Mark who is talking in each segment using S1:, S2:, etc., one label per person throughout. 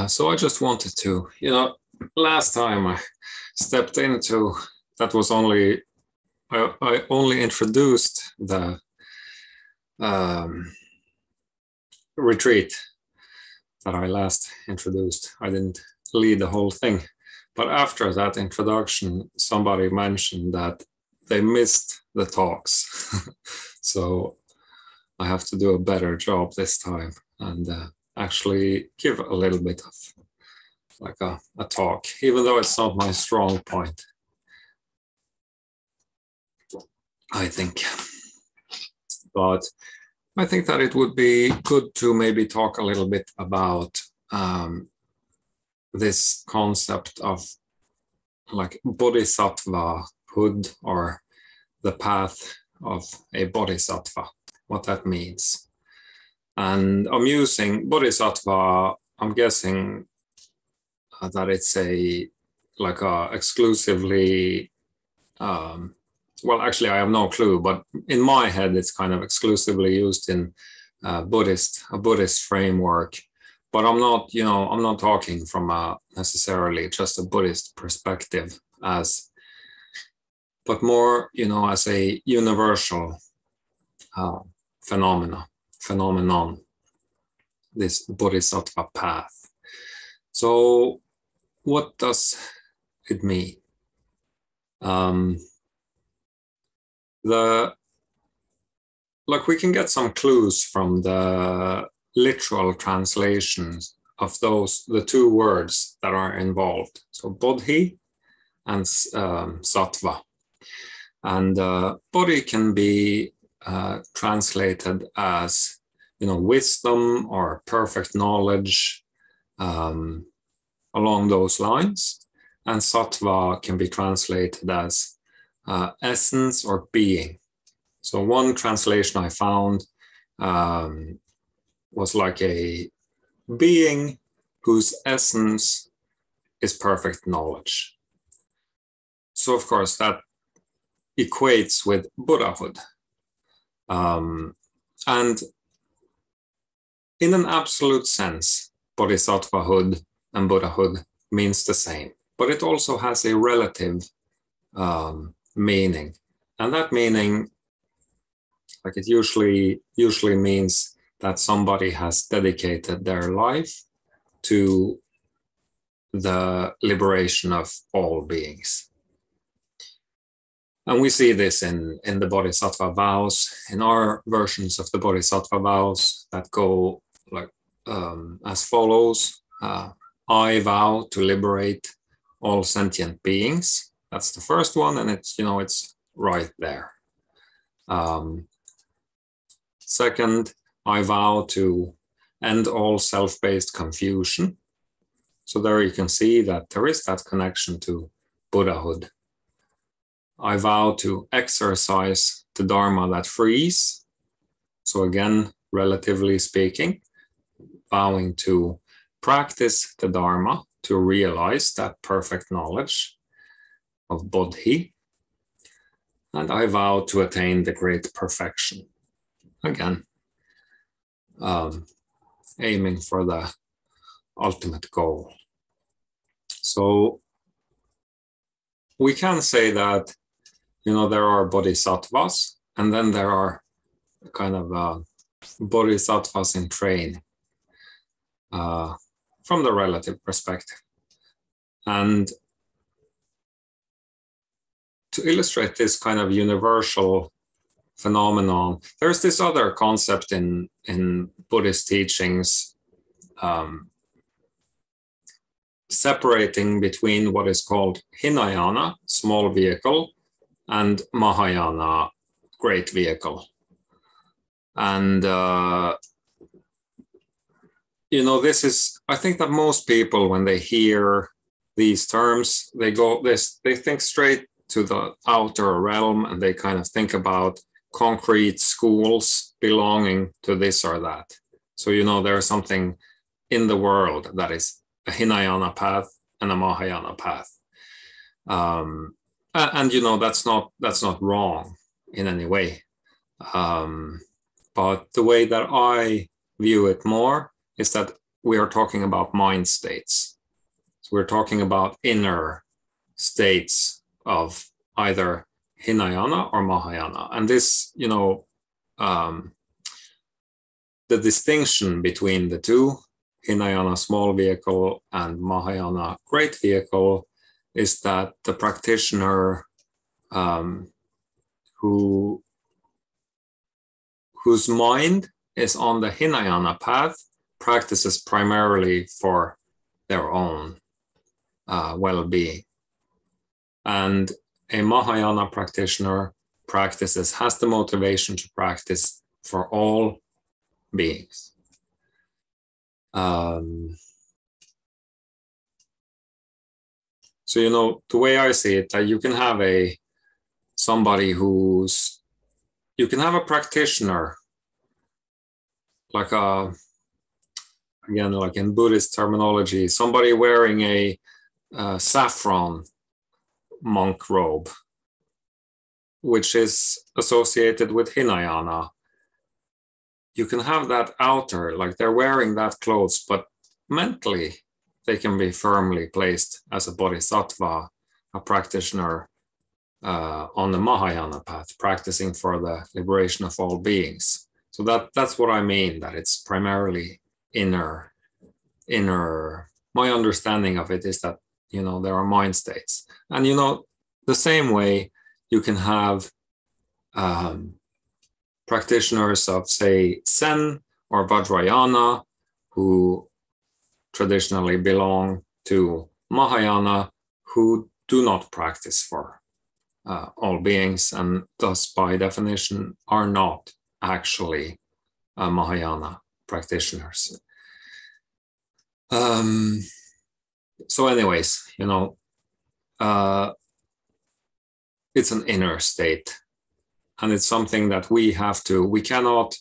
S1: So I just wanted to, last time I stepped into, that was only, I only introduced the retreat that I last introduced. I didn't lead the whole thing. But after that introduction, somebody mentioned that they missed the talks. So I have to do a better job this time and actually give a little bit of like a talk, even though it's not my strong point, I think. But I think that it would be good to maybe talk a little bit about this concept of like Bodhisattva-hood, or the path of a Bodhisattva, what that means. And I'm using Bodhisattva, I'm guessing that it's like a exclusively, well, actually I have no clue, but in my head it's kind of exclusively used in a Buddhist framework. But I'm not, I'm not talking from necessarily just a Buddhist perspective, but more, as a universal phenomenon, this Bodhisattva path. So what does it mean? Like we can get some clues from the literal translations of the two words that are involved. So bodhi and sattva. And bodhi can be translated as, wisdom or perfect knowledge, along those lines. And sattva can be translated as essence or being. So one translation I found was like a being whose essence is perfect knowledge. So of course that equates with Buddhahood. And in an absolute sense, Bodhisattvahood and Buddhahood means the same, but it also has a relative meaning. And that meaning, like it usually means that somebody has dedicated their life to the liberation of all beings. And we see this in the Bodhisattva vows, in our versions of the Bodhisattva vows that go like as follows. I vow to liberate all sentient beings. That's the first one, and it's right there. Second, I vow to end all self-based confusion. So there you can see that there is that connection to Buddhahood. I vow to exercise the Dharma that frees. So again, relatively speaking, vowing to practice the Dharma to realize that perfect knowledge of Bodhi. And I vow to attain the great perfection. Again, aiming for the ultimate goal. So we can say that, there are bodhisattvas, and then there are kind of bodhisattvas in training from the relative perspective. And to illustrate this kind of universal phenomenon, there's this other concept in Buddhist teachings, separating between what is called Hinayana, small vehicle, and Mahayana, great vehicle. And, this is, I think that most people, when they hear these terms, they think straight to the outer realm, and they kind of think about concrete schools belonging to this or that. So, there's something in the world that is a Hinayana path and a Mahayana path. And that's not wrong in any way. But the way that I view it more is that we are talking about mind states. So we're talking about inner states of either Hinayana or Mahayana. And this, the distinction between the two, Hinayana small vehicle and Mahayana great vehicle, is that the practitioner whose mind is on the Hinayana path practices primarily for their own well-being. And a Mahayana practitioner has the motivation to practice for all beings. So, the way I see it, that you can have a practitioner, like in Buddhist terminology, somebody wearing a saffron monk robe, which is associated with Hinayana. You can have that outer, like they're wearing that clothes, but mentally they can be firmly placed as a bodhisattva, a practitioner on the Mahayana path, practicing for the liberation of all beings. So that's what I mean, that it's primarily inner. My understanding of it is that, there are mind states. And, the same way you can have practitioners of, say, Zen or Vajrayana, who traditionally belong to Mahayana, who do not practice for all beings, and thus by definition are not actually Mahayana practitioners. So anyways, it's an inner state, and it's something that we cannot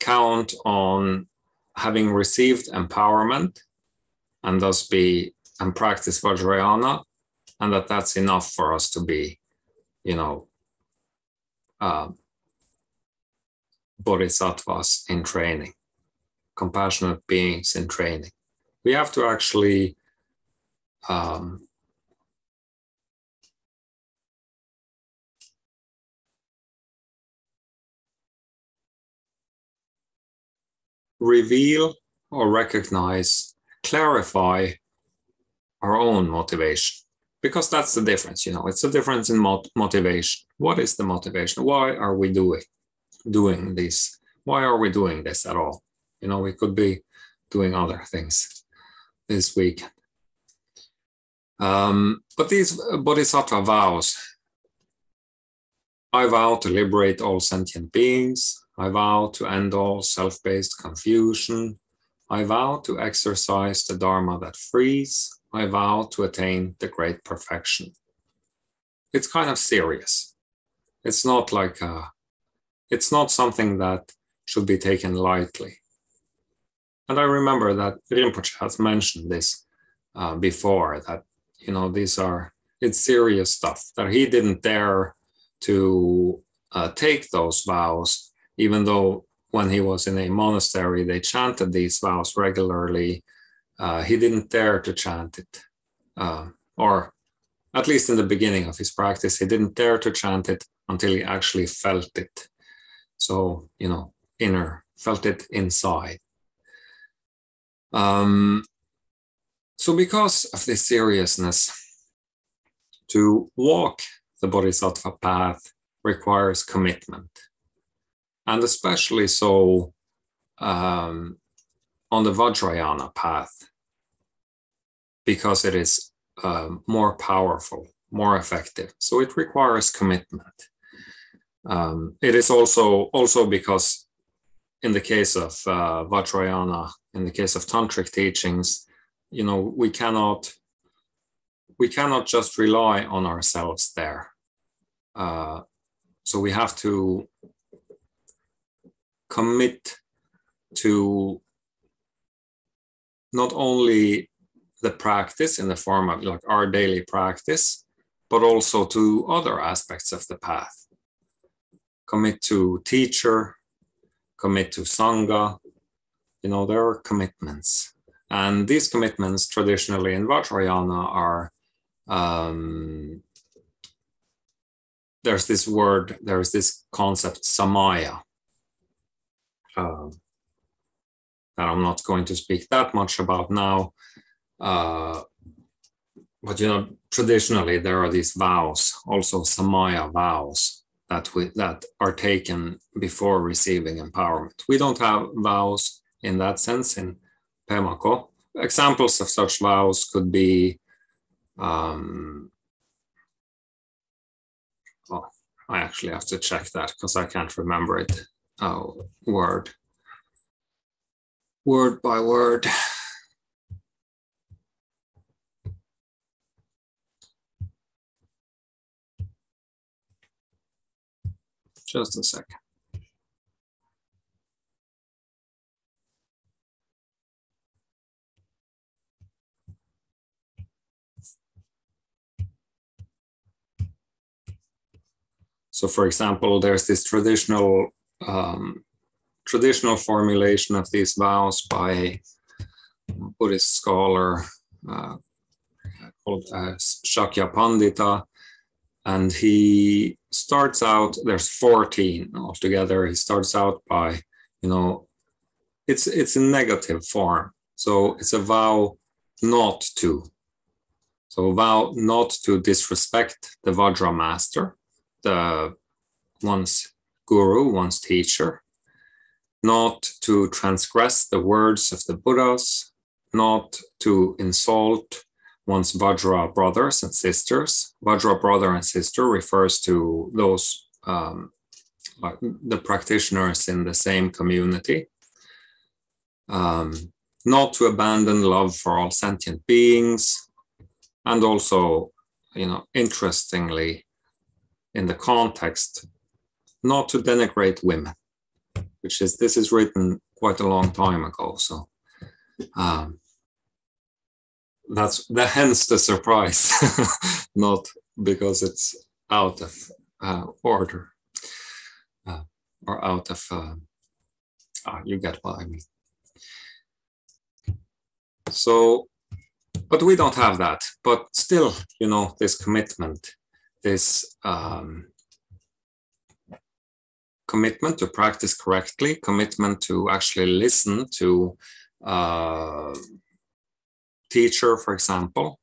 S1: count on having received empowerment and thus and practice Vajrayana, and that's enough for us to be, bodhisattvas in training, compassionate beings in training. We have to actually reveal or recognize, clarify our own motivation, because that's the difference. It's a difference in motivation. What is the motivation? Why are we doing this? Why are we doing this at all? We could be doing other things this weekend. But these bodhisattva vows: I vow to liberate all sentient beings. I vow to end all self-based confusion. I vow to exercise the Dharma that frees. I vow to attain the great perfection. It's kind of serious. It's not it's not something that should be taken lightly. And I remember that Rinpoche has mentioned this before, that, it's serious stuff, that he didn't dare to take those vows, even though when he was in a monastery, they chanted these vows regularly. He didn't dare to chant it, or at least in the beginning of his practice, he didn't dare to chant it until he actually felt it. So, felt it inside. So because of this seriousness, to walk the Bodhisattva path requires commitment. And especially so on the Vajrayana path, because it is more powerful, more effective. So it requires commitment. It is also because in the case of Vajrayana, in the case of tantric teachings, we cannot just rely on ourselves there. So we have to commit to not only the practice in the form of like our daily practice, but also to other aspects of the path. Commit to teacher, commit to Sangha. There are commitments. And these commitments traditionally in Vajrayana are, there's this concept, samaya, that I'm not going to speak that much about now. But traditionally there are these vows, also samaya vows, that are taken before receiving empowerment. We don't have vows in that sense in Pemako. Examples of such vows could be, I actually have to check that because I can't remember it word by word. Just a second. So, for example, there's this traditional formulation of these vows by a Buddhist scholar called Shakya Pandita, and he starts out. There's 14 altogether. He starts out by, it's a negative form. So it's a vow not to. So a vow not to disrespect the Vajra master, one's guru, one's teacher, not to transgress the words of the Buddhas, not to insult one's Vajra brothers and sisters. Vajra brother and sister refers to those, like the practitioners in the same community. Not to abandon love for all sentient beings, and also, interestingly, in the context, not to denigrate women, this is written quite a long time ago. So hence the surprise, not because it's out of order or out of, you get what I mean. So, but we don't have that, but still, this commitment, this commitment to practice correctly, commitment to actually listen to teacher, for example,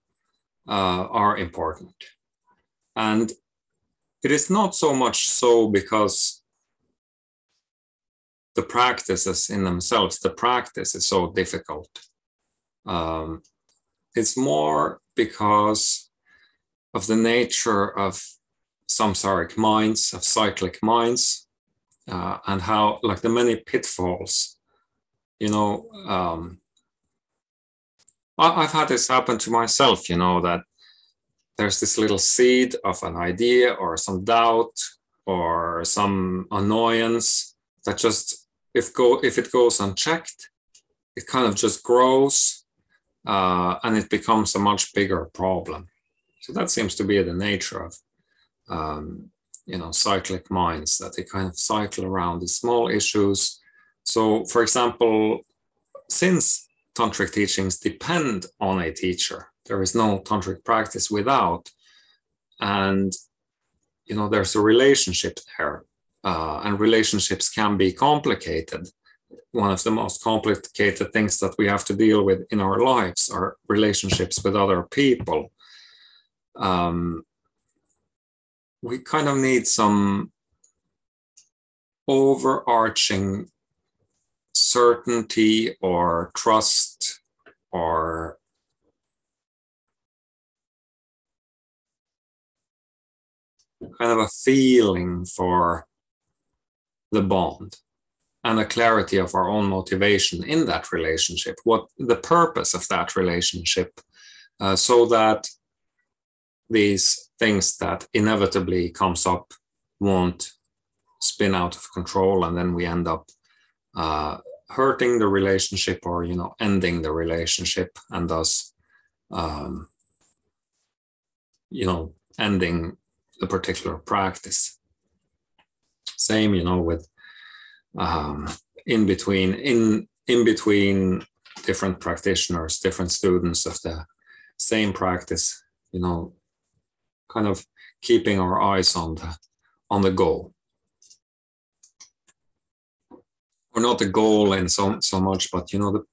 S1: are important. And it is not so much so because the practices in themselves, the practice is so difficult. It's more because of the nature of samsaric minds, of cyclic minds, and how, like, the many pitfalls, I've had this happen to myself, that there's this little seed of an idea or some doubt or some annoyance that just, if it goes unchecked, it kind of just grows, and it becomes a much bigger problem. So that seems to be the nature of, cyclic minds, that they kind of cycle around these small issues. So, for example, since tantric teachings depend on a teacher, there is no tantric practice without, and there's a relationship there, and relationships can be complicated. One of the most complicated things that we have to deal with in our lives are relationships with other people. We kind of need some overarching certainty or trust or kind of a feeling for the bond and a clarity of our own motivation in that relationship, what the purpose of that relationship, so that these things that inevitably comes up won't spin out of control, and then we end up hurting the relationship or ending the relationship, and thus ending the particular practice. Same with in between different practitioners, different students of the same practice, kind of keeping our eyes on the goal. Or not the goal in so much, but the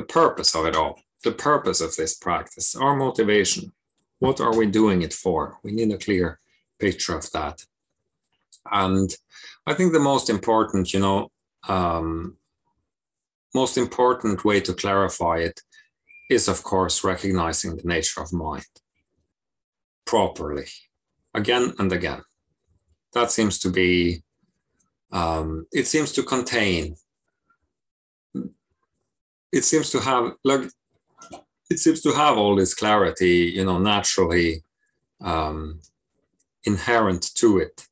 S1: purpose of it all, the purpose of this practice, our motivation. What are we doing it for? We need a clear picture of that. And I think the most important, most important way to clarify it is, of course, recognizing the nature of mind properly, again and again. That seems to be, it seems to contain, it seems to have all this clarity, naturally inherent to it.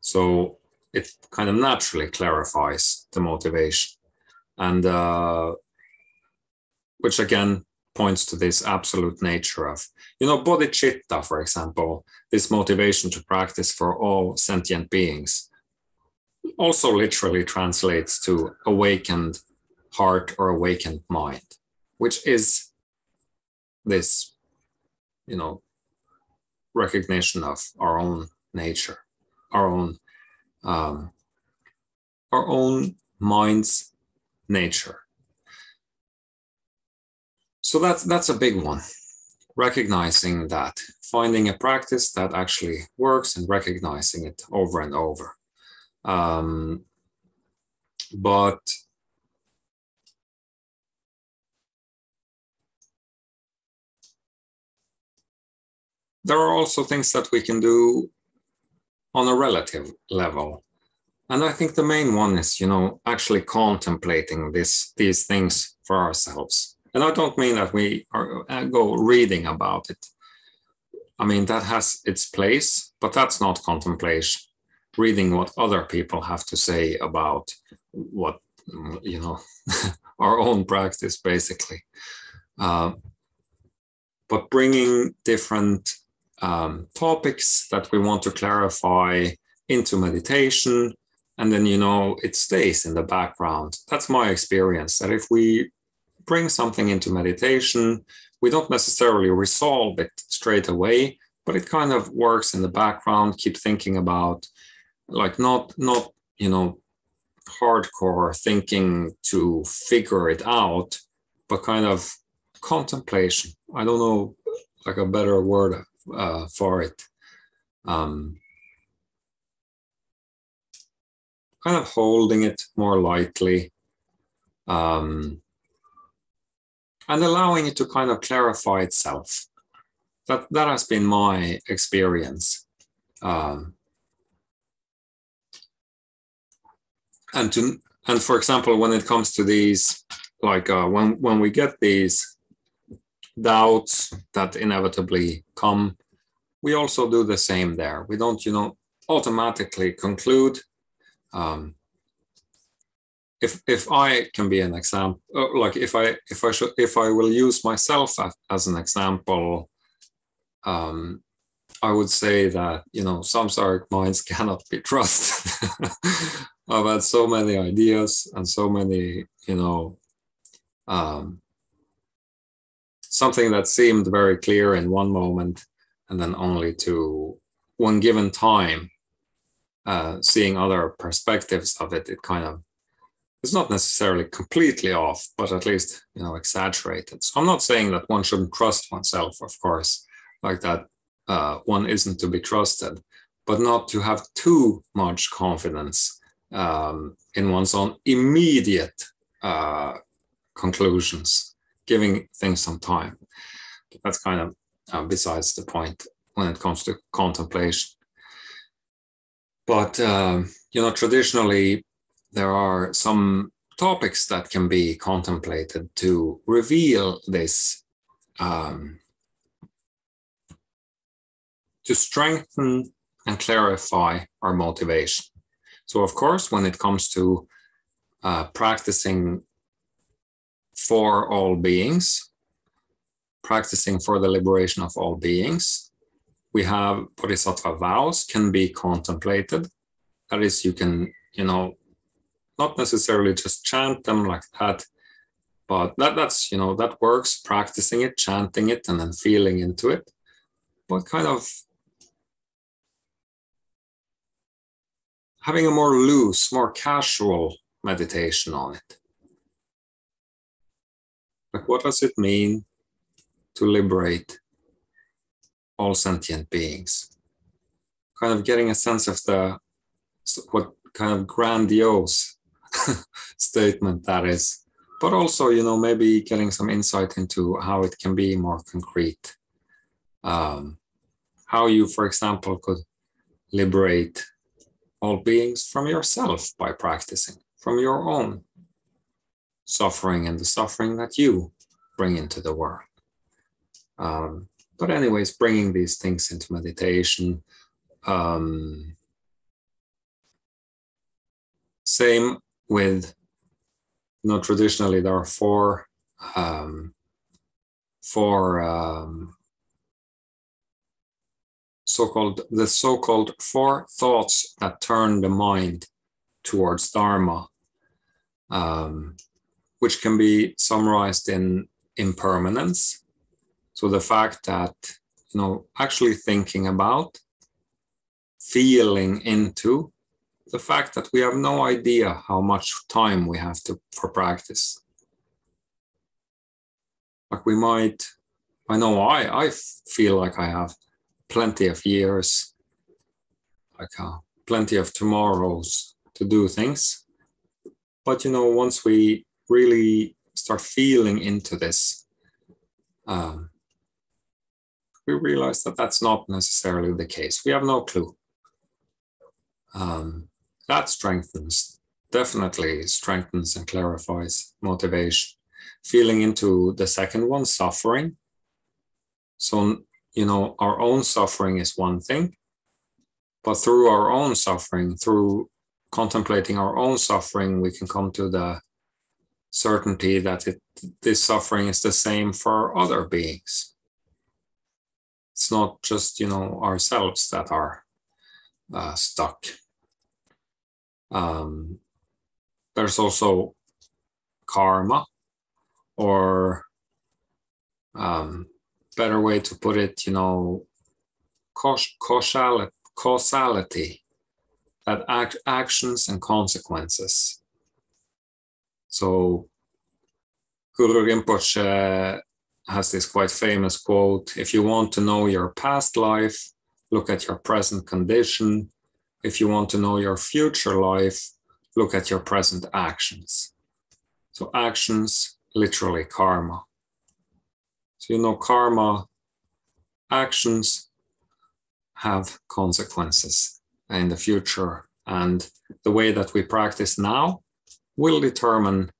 S1: So it kind of naturally clarifies the motivation. And which again points to this absolute nature of, bodhicitta, for example, this motivation to practice for all sentient beings, also literally translates to awakened heart or awakened mind, which is this, recognition of our own nature, our own mind's nature. So that's a big one, recognizing that, finding a practice that actually works and recognizing it over and over. But there are also things that we can do on a relative level. And I think the main one is, actually contemplating these things for ourselves. And I don't mean that we go reading about it. I mean, that has its place, but that's not contemplation. Reading what other people have to say about what, our own practice, basically. But bringing different topics that we want to clarify into meditation, and then, it stays in the background. That's my experience, that if we bring something into meditation, we don't necessarily resolve it straight away, but it kind of works in the background, keep thinking about, like, not hardcore thinking to figure it out, but kind of contemplation. I don't know, like a better word for it. Kind of holding it more lightly, and allowing it to kind of clarify itself. That has been my experience. And for example, when it comes to these, like when we get these doubts that inevitably come, we also do the same there. We don't, automatically conclude. If I can be an example, like if I will use myself as an example, I would say that, samsaric minds cannot be trusted. I've had so many ideas and so many, something that seemed very clear in one moment, and then only to one given time, seeing other perspectives of it, it kind of is not necessarily completely off, but at least, exaggerated. So I'm not saying that one shouldn't trust oneself, of course, like that one isn't to be trusted, but not to have too much confidence in one's own immediate conclusions, giving things some time. But that's kind of besides the point when it comes to contemplation. But, traditionally, there are some topics that can be contemplated to reveal this, to strengthen and clarify our motivation. So, of course, when it comes to practicing for all beings, practicing for the liberation of all beings, we have Bodhisattva vows can be contemplated. That is, you can, not necessarily just chant them like that, But that's, that works, practicing it, chanting it, and then feeling into it. But kind of having a more loose, more casual meditation on it. Like, what does it mean to liberate all sentient beings? Kind of getting a sense of what kind of grandiose statement that is. But also, maybe getting some insight into how it can be more concrete. How you, for example, could liberate all beings from yourself by practicing, from your own suffering and the suffering that you bring into the world. But anyways, bringing these things into meditation. Same with, traditionally there are four so-called four thoughts that turn the mind towards Dharma, which can be summarized in impermanence. So the fact that, actually thinking about, feeling into the fact that we have no idea how much time we have for practice. Like I feel like I have plenty of years, plenty of tomorrows to do things. But, once we really start feeling into this, we realize that that's not necessarily the case. We have no clue. That definitely strengthens and clarifies motivation. Feeling into the second one, suffering. So, our own suffering is one thing, but through our own suffering, through contemplating our own suffering, we can come to the certainty that this suffering is the same for other beings. It's not just, ourselves that are stuck. There's also karma, or better way to put it, causality, that actions and consequences. So Guru Rinpoche has this quite famous quote: if you want to know your past life, look at your present condition. If you want to know your future life, look at your present actions. So actions, literally karma. So, karma, actions have consequences in the future. And the way that we practice now will determine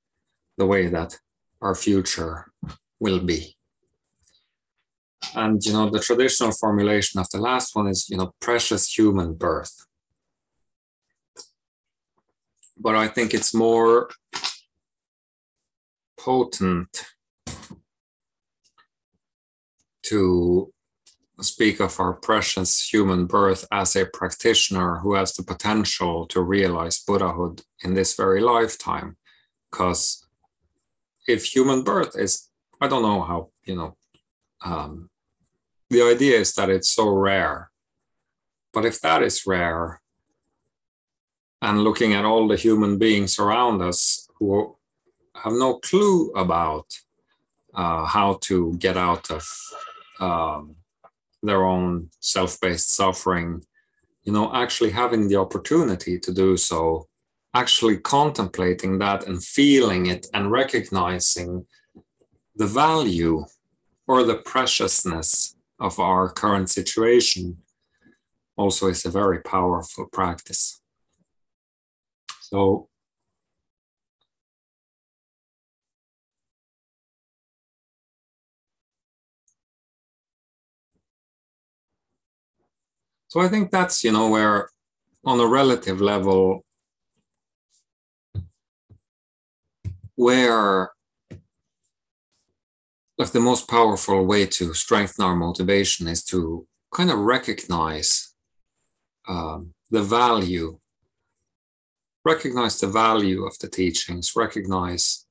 S1: the way that our future will be. And, the traditional formulation of the last one is, precious human birth. But I think it's more potent to speak of our precious human birth as a practitioner who has the potential to realize Buddhahood in this very lifetime. Because if human birth is, I don't know how, the idea is that it's so rare. But if that is rare, and looking at all the human beings around us who have no clue about how to get out of their own self-based suffering, actually having the opportunity to do so, actually contemplating that and feeling it and recognizing the value or the preciousness of our current situation also is a very powerful practice. So I think that's, where on a relative level, where like the most powerful way to strengthen our motivation is to kind of recognize the value of the teachings, recognize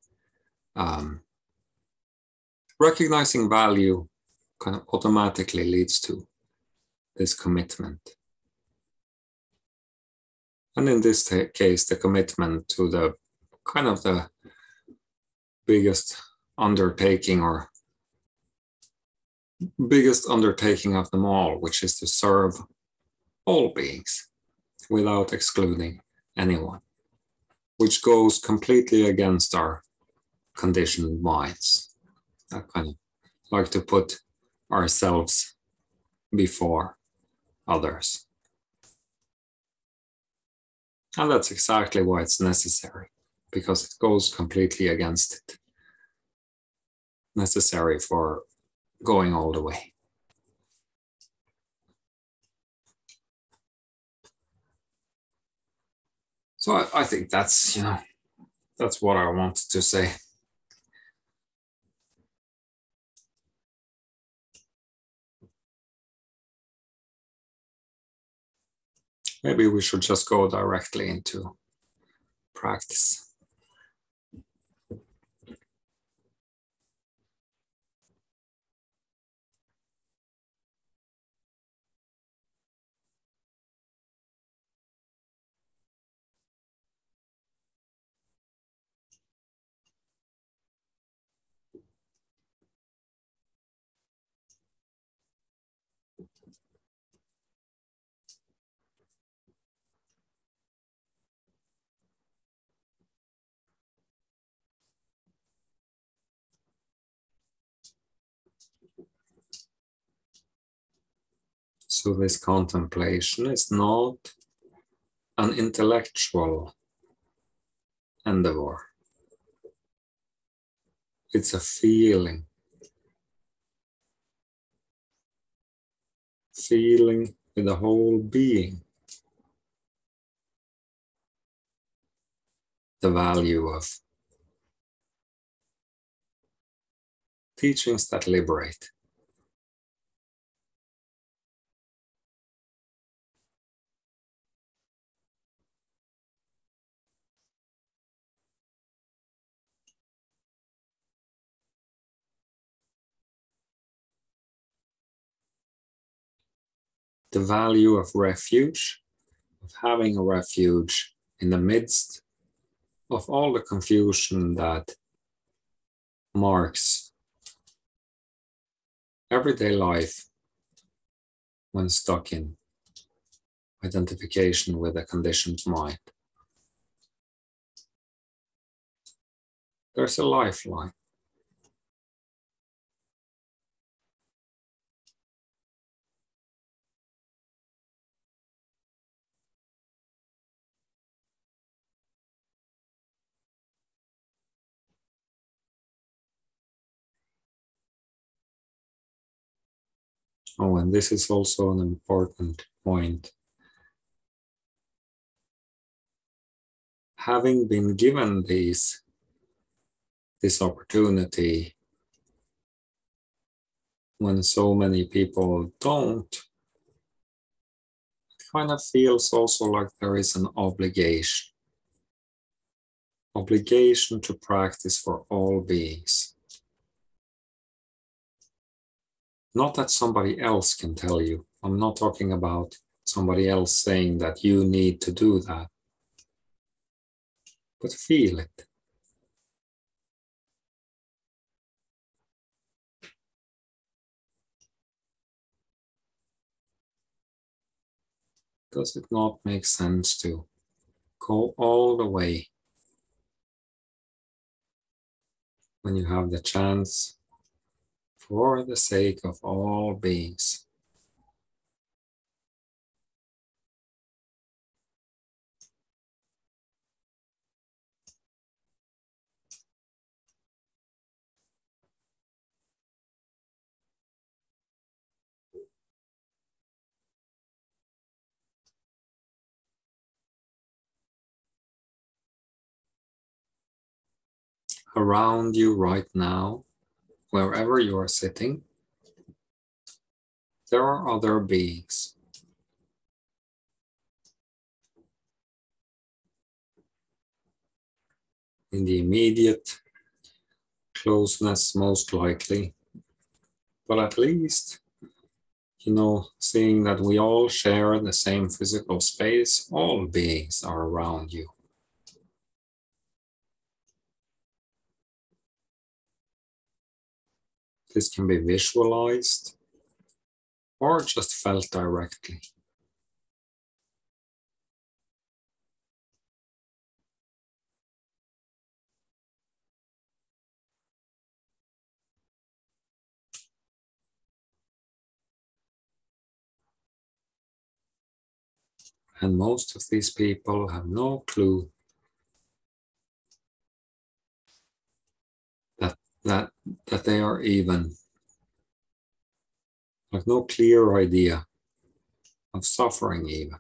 S1: recognizing value kind of automatically leads to this commitment. And in this case, the commitment to the kind of the biggest undertaking or biggest undertaking of them all, which is to serve all beings without excluding anyone, which goes completely against our conditioned minds. I kind of like to put ourselves before others. And that's exactly why it's necessary, because it goes completely against it. Necessary for going all the way. So I think that's, that's what I wanted to say. Maybe we should just go directly into practice. So this contemplation is not an intellectual endeavor. It's a feeling. Feeling with the whole being. The value of teachings that liberate. The value of refuge, of having a refuge in the midst of all the confusion that marks everyday life when stuck in identification with a conditioned mind. There's a lifeline. Oh, and this is also an important point. Having been given this opportunity, when so many people don't, it kind of feels also like there is an obligation. Obligation to practice for all beings. Not that somebody else can tell you. I'm not talking about somebody else saying that you need to do that. But feel it. Does it not make sense to go all the way when you have the chance for the sake of all beings? Around you right now, wherever you are sitting, there are other beings. In the immediate, closeness most likely, but at least, seeing that we all share the same physical space, all beings are around you. This can be visualized or just felt directly. And most of these people have no clue that they are even, like no clear idea of suffering even.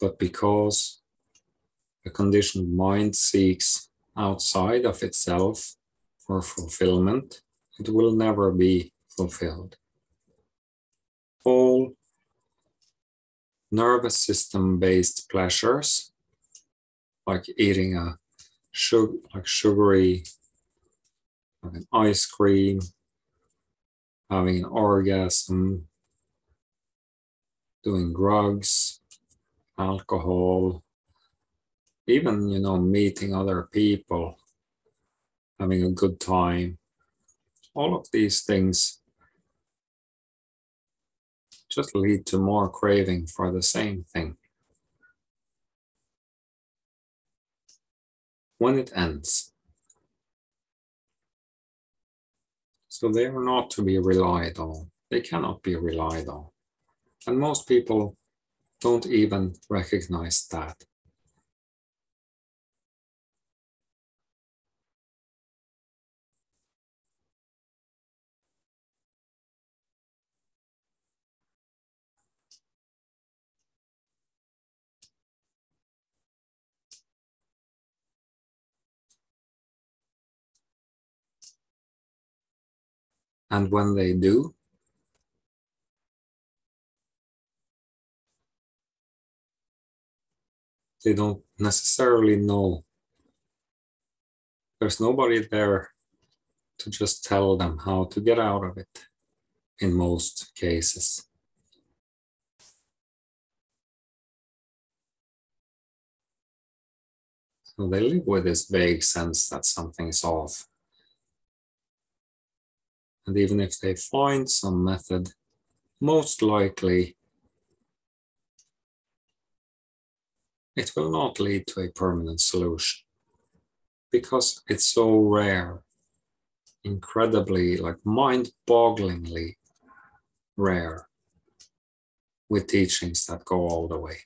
S1: But because the conditioned mind seeks outside of itself for fulfillment, it will never be fulfilled. All nervous system based pleasures, like eating a sugary, like an ice cream, having an orgasm, doing drugs, alcohol, even, meeting other people, having a good time. All of these things just lead to more craving for the same thing. When it ends. So they are not to be relied on. They cannot be relied on. And most people don't even recognize that. And when they do, they don't necessarily know. There's nobody there to just tell them how to get out of it in most cases. So they live with this vague sense that something's off. And even if they find some method, most likely it will not lead to a permanent solution because it's so rare, incredibly, like mind-bogglingly rare with teachings that go all the way.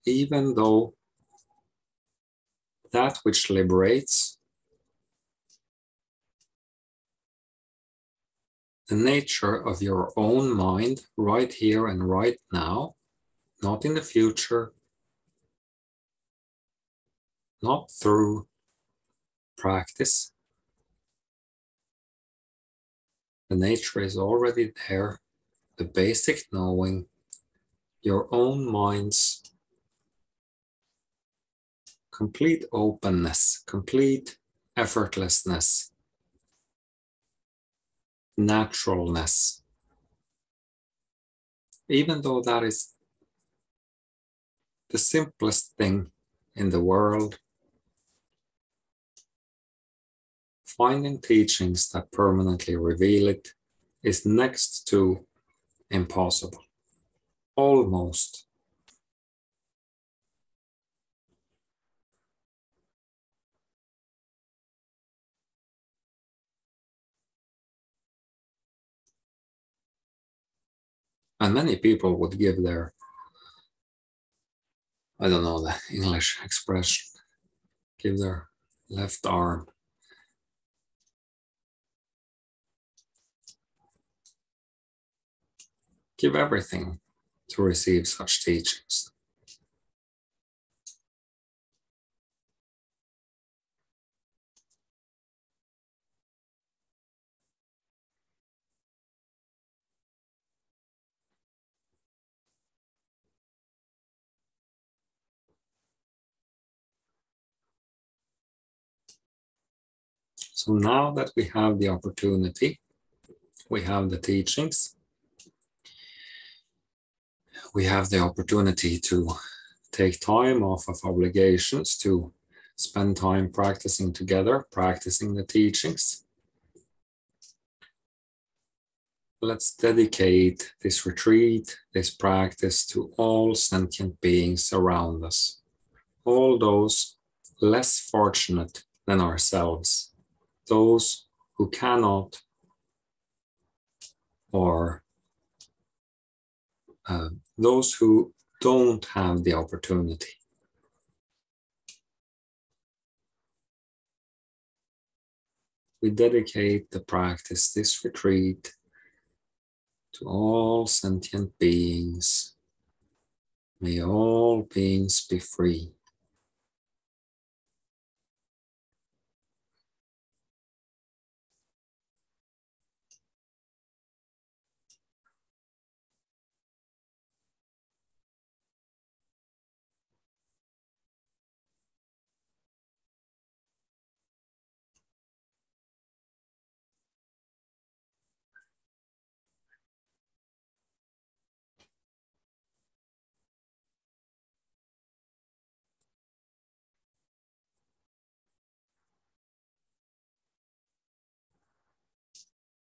S1: Even though that which liberates, the nature of your own mind right here and right now, not in the future, not through practice. The nature is already there, the basic knowing, your own mind's complete openness, complete effortlessness, naturalness. Even though that is the simplest thing in the world, finding teachings that permanently reveal it is next to impossible. Almost. And many people would give their, I don't know the English expression, give their left arm. Give everything to receive such teachings. So now that we have the opportunity, we have the teachings, we have the opportunity to take time off of obligations to spend time practicing together, practicing the teachings. Let's dedicate this retreat, this practice to all sentient beings around us, all those less fortunate than ourselves, those who cannot or those who don't have the opportunity. We dedicate the practice, this retreat, to all sentient beings. May all beings be free.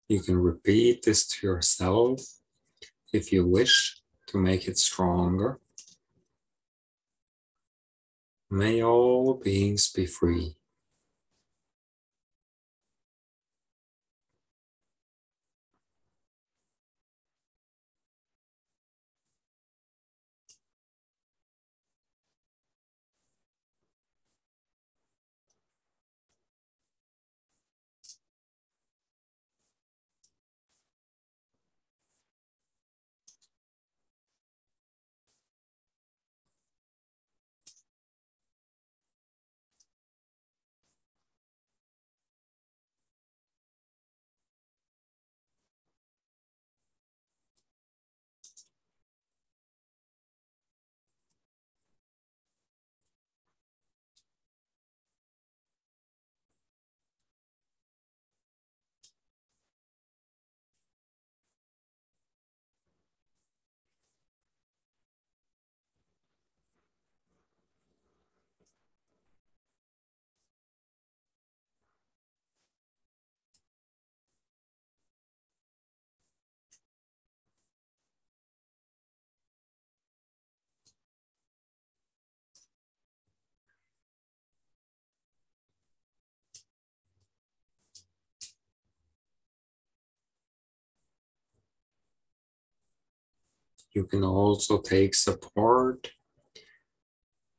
S1: You can repeat this to yourself if you wish to make it stronger. May all beings be free. You can also take support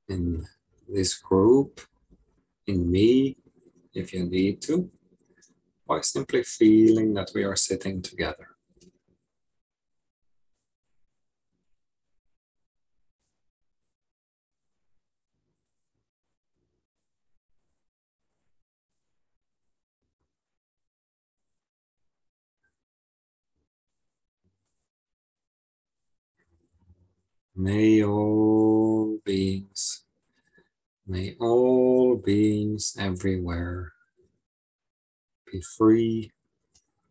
S1: in this group, in me, if you need to, by simply feeling that we are sitting together. May all beings everywhere be free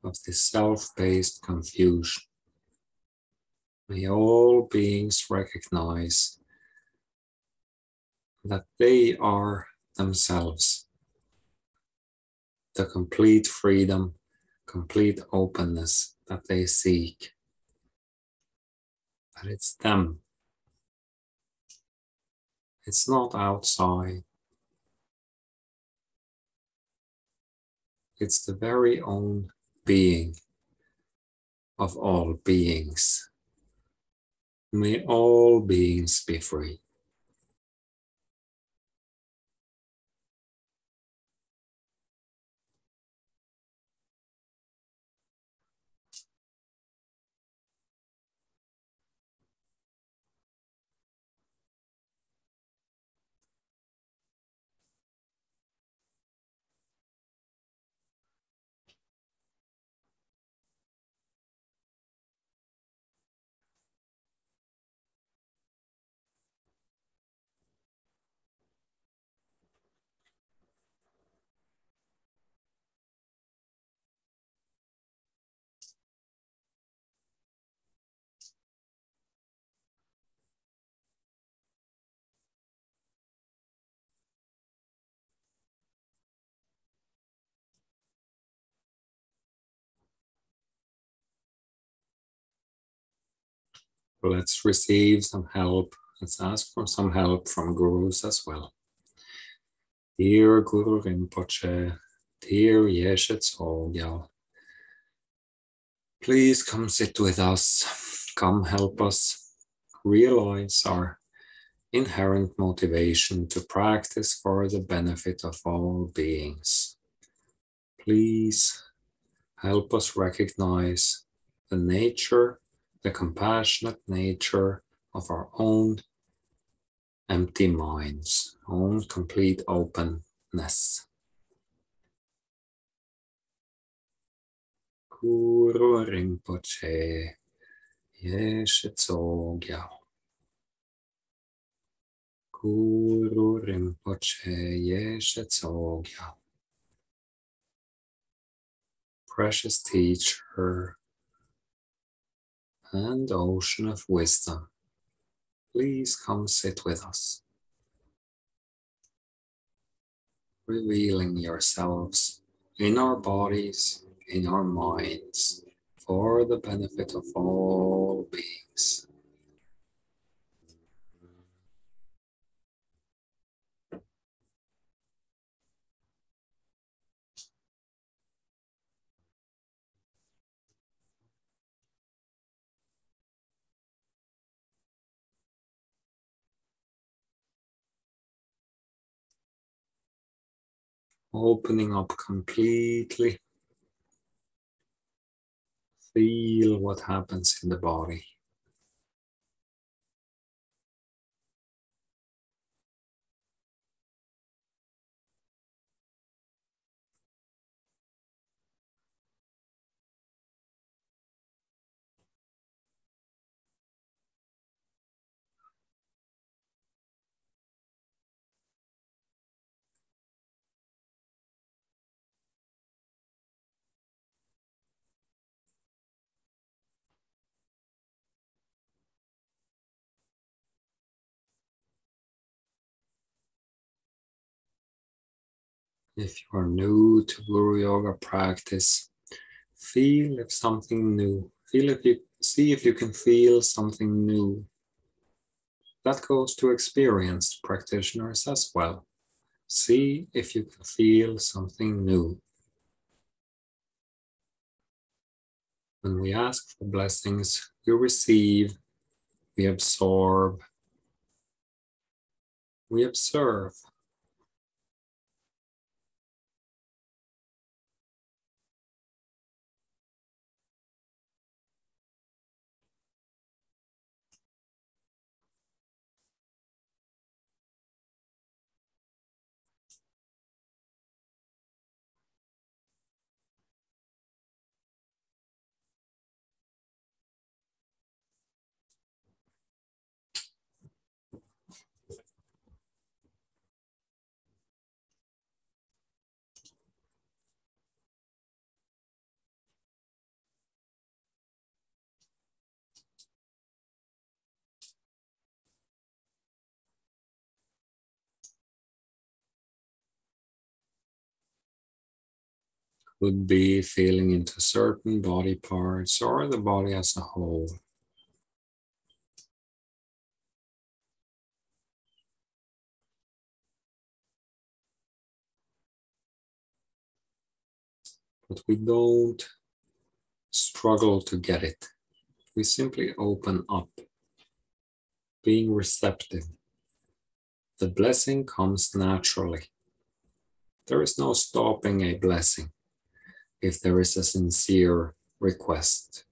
S1: of this self-based confusion. May all beings recognize that they are themselves the complete freedom, complete openness that they seek. That it's them. It's not outside. It's the very own being of all beings. May all beings be free. Let's receive some help. Let's ask for some help from gurus as well. Dear Guru Rinpoche, dear Yeshe Tsogyal, please come sit with us. Come help us realize our inherent motivation to practice for the benefit of all beings. Please help us recognize the nature, the compassionate nature of our own empty minds, own complete openness. Guru Rinpoche, Yeshe Tsogyal. Guru Rinpoche, Yeshe Tsogyal. Precious teacher and ocean of wisdom, please come sit with us, revealing yourselves in our bodies, in our minds, for the benefit of all beings. Opening up completely. Feel what happens in the body. If you are new to Guru Yoga practice, feel if something new. See if you can feel something new. That goes to experienced practitioners as well. See if you can feel something new. When we ask for blessings, we receive, we absorb, we observe. Could be feeling into certain body parts or the body as a whole. But we don't struggle to get it. We simply open up, being receptive. The blessing comes naturally. There is no stopping a blessing if there is a sincere request.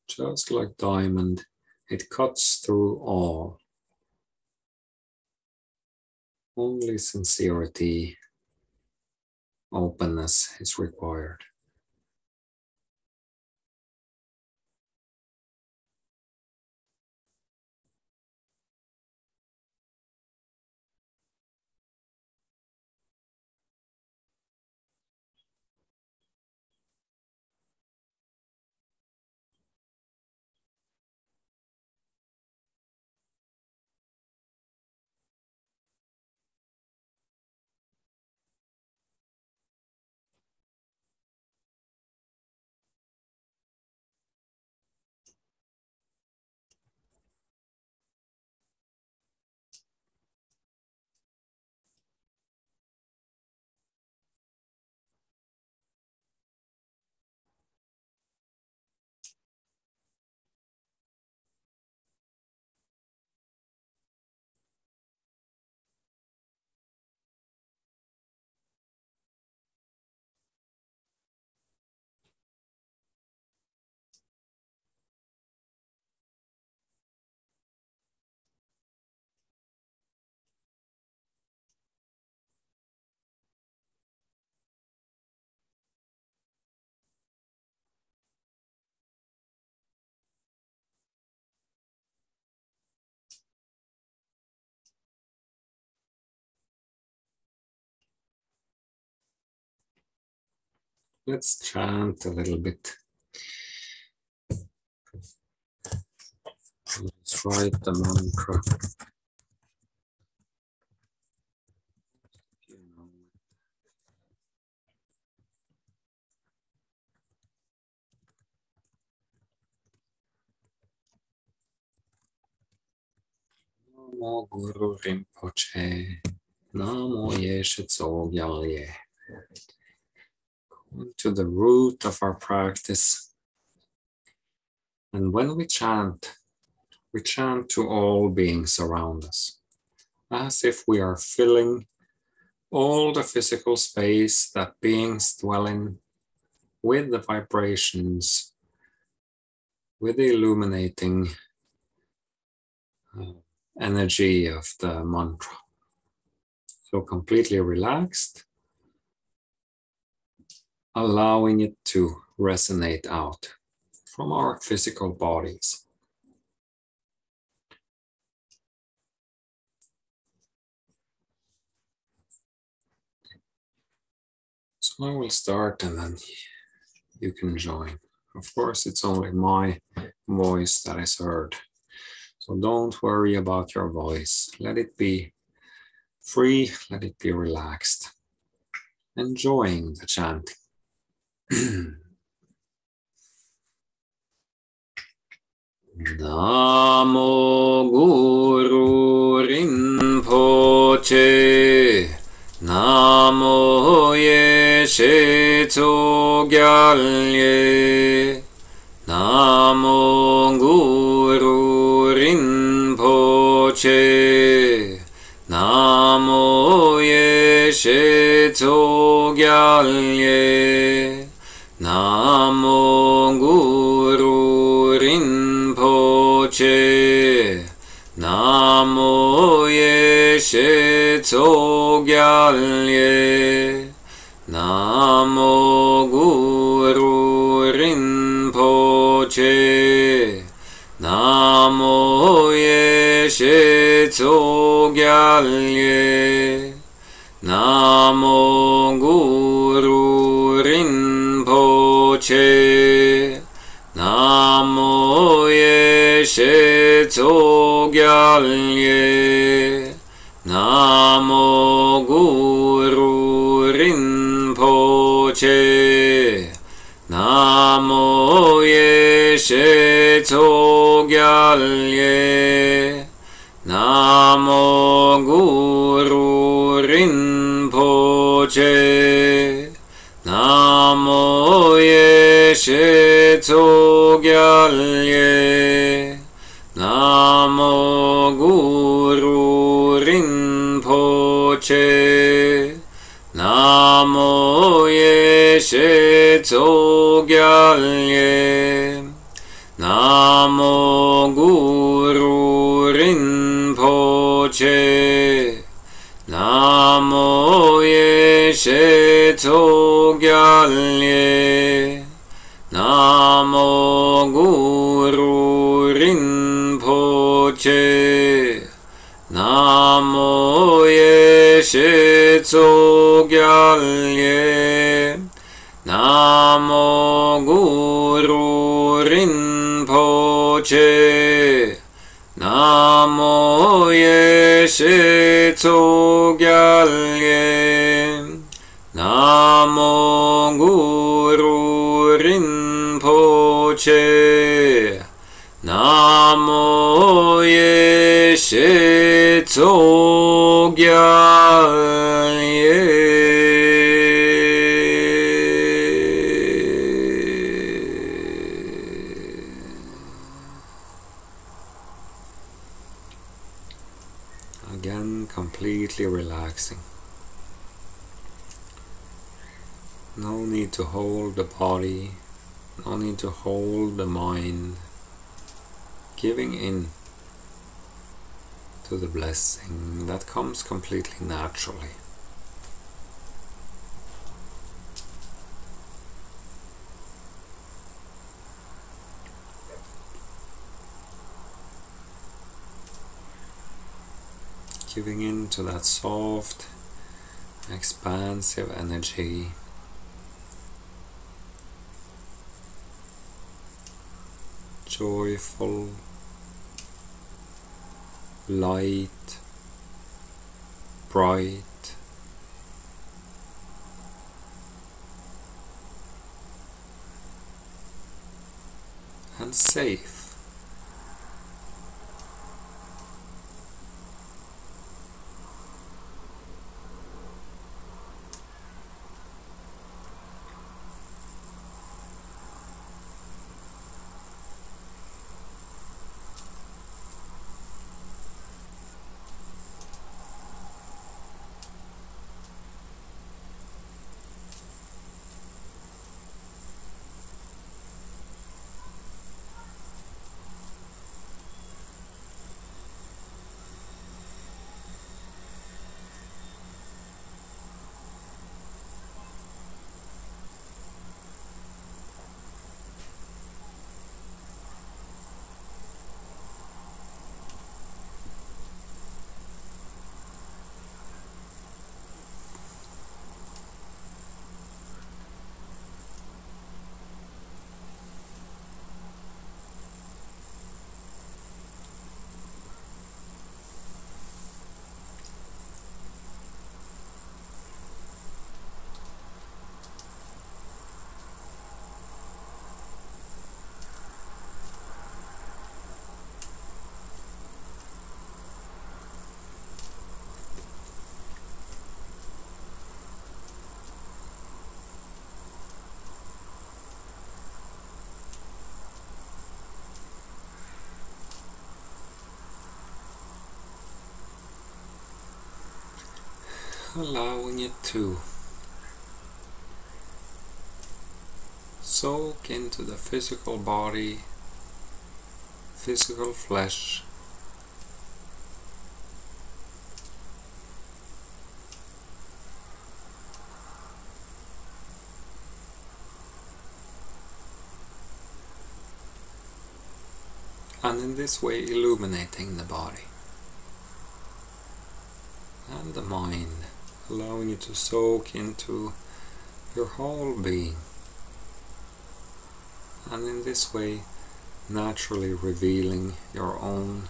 S1: Just like diamond, it cuts through all. Only sincerity, openness is required. Let's chant a little bit. Let's write the mantra. Namo Guru Rinpoche. Namo Yeshe Tsogyal. To the root of our practice. And when we chant to all beings around us, as if we are filling all the physical space that beings dwell in with the vibrations, with the illuminating energy of the mantra. So completely relaxed, allowing it to resonate out from our physical bodies. So I will start and then you can join. Of course, it's only my voice that is heard. So don't worry about your voice. Let it be free, let it be relaxed. Enjoying the chanting. Namo Guru Rinpoche. Namo Yeshe Tsogyal. Namo Guru Rinpoche. Namo Yeshe Tsogyal. Namo Guru Rinpoche. Namo Yeshe Tsogyal. Namo Guru Rinpoche. Namo Yeshe Tsogyal. Namo Guru Rinpoche. Namo Yeshe Tsogyal. Namo Guru Rinpoche. Namo Yeshe Tsogyal. Namo Guru Rinpoche. Namo Yeshe Tsogyal. Namo Guru Rinpoche. Namo Yeshe Tsogyal. Namo Guru Rinpoche. Namo Yeshe Tsogyal. Namo Guru Rinpoche. Namo Yeshe Tsogyal. Namo Guru Rinpoche. Namo Yeshe Tsogyal. Namo Guru Rinpoche. Namo Yeshe Tsogyal. Again, completely relaxing. No need to hold the body, no need to hold the mind. Giving in to the blessing that comes completely naturally. Giving in to that soft, expansive energy. joyful, light, bright, and safe. Allowing it to soak into the physical body, physical flesh, and in this way illuminating the body and the mind, allowing you to soak into your whole being, and in this way naturally revealing your own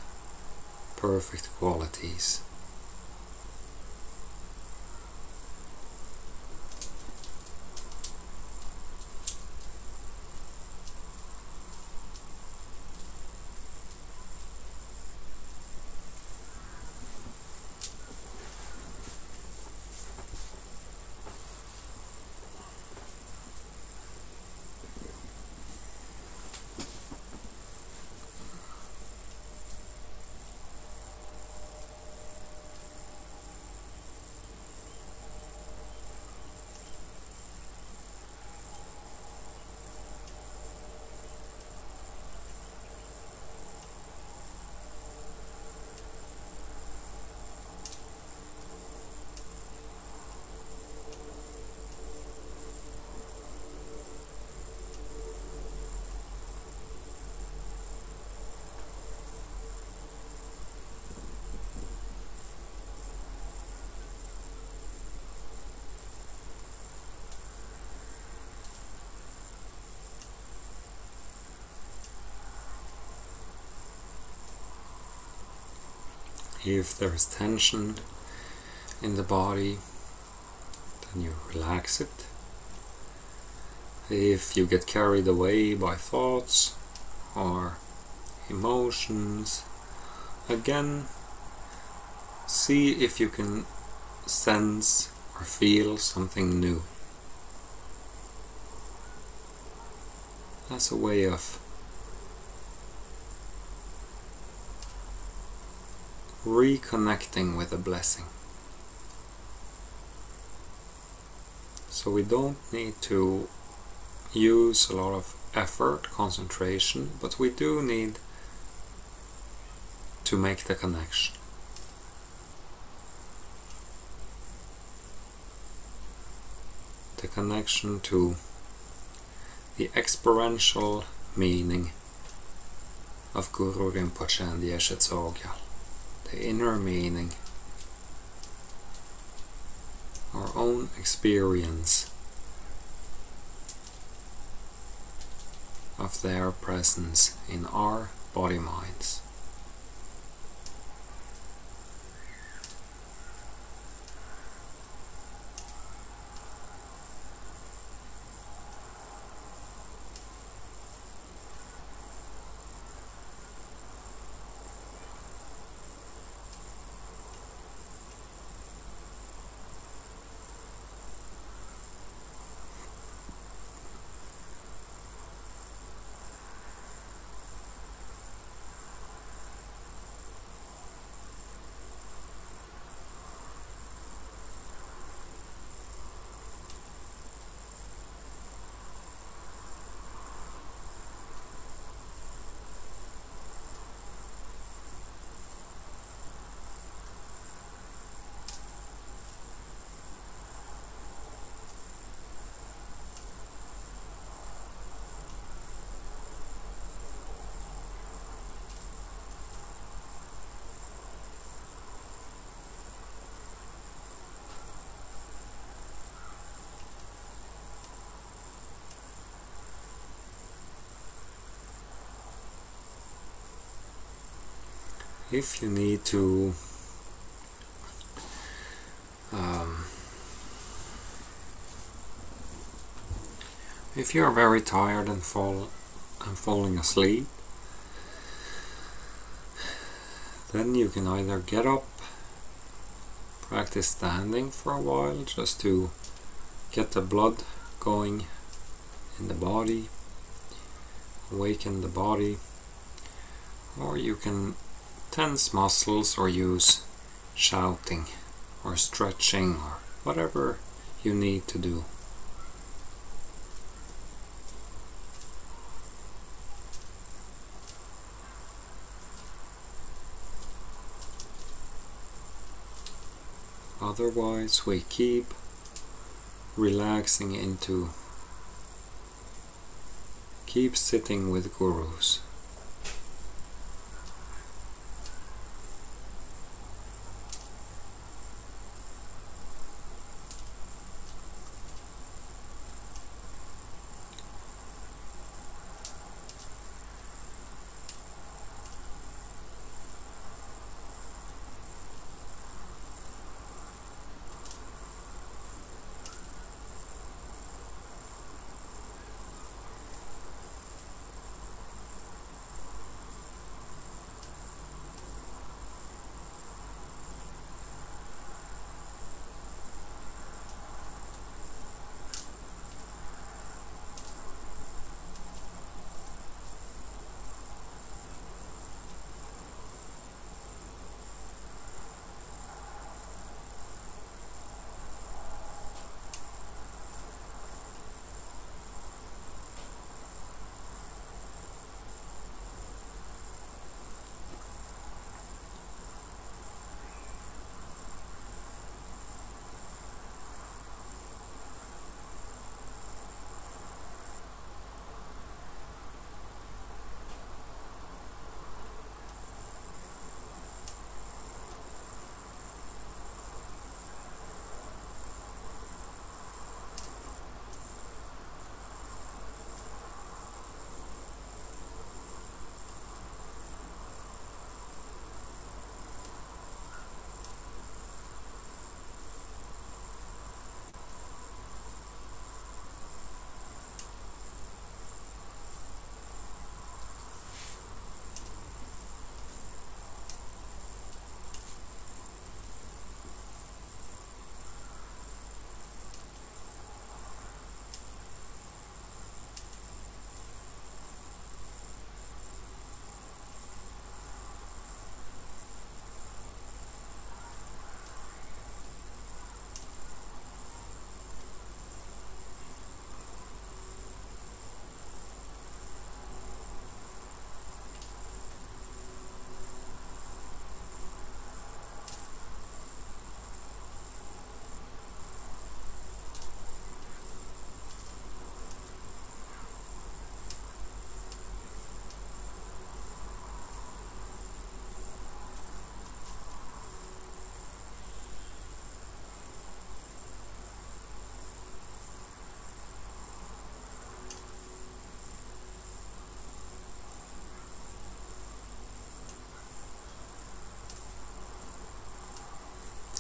S1: perfect qualities. If there's tension in the body, then you relax it. If you get carried away by thoughts or emotions, again, see if you can sense or feel something new. That's a way of reconnecting with a blessing. So we don't need to use a lot of effort, concentration, but we do need to make the connection. The connection to the experiential meaning of Guru Rinpoche and Yeshe Tsogyal. The inner meaning, our own experience of their presence in our body-minds. If you need to if you are very tired and falling asleep, then you can either get up, practice standing for a while just to get the blood going in the body, awaken the body, or you can tense muscles or use shouting or stretching or whatever you need to do. Otherwise, we keep relaxing into keep sitting with gurus.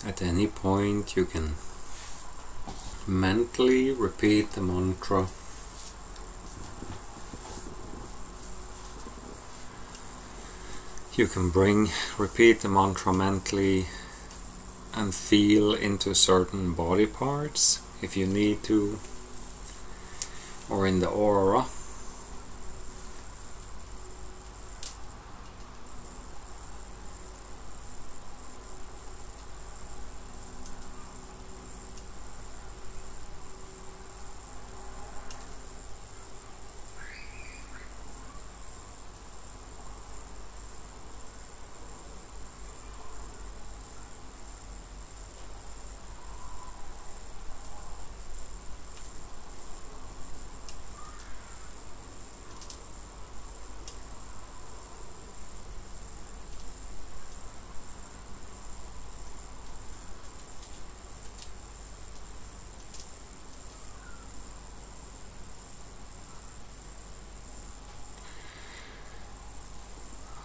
S1: At any point you can mentally repeat the mantra. You can repeat the mantra mentally and feel into certain body parts if you need to, or in the aura.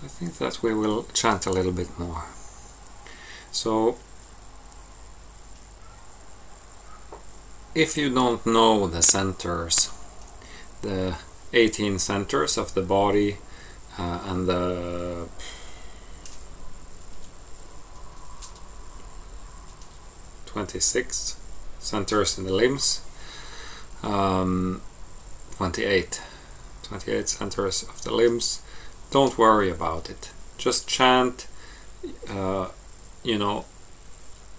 S1: I think that we will chant a little bit more. So, if you don't know the centers, the 18 centers of the body and the 26 centers in the limbs, 28 centers of the limbs, don't worry about it. Just chant,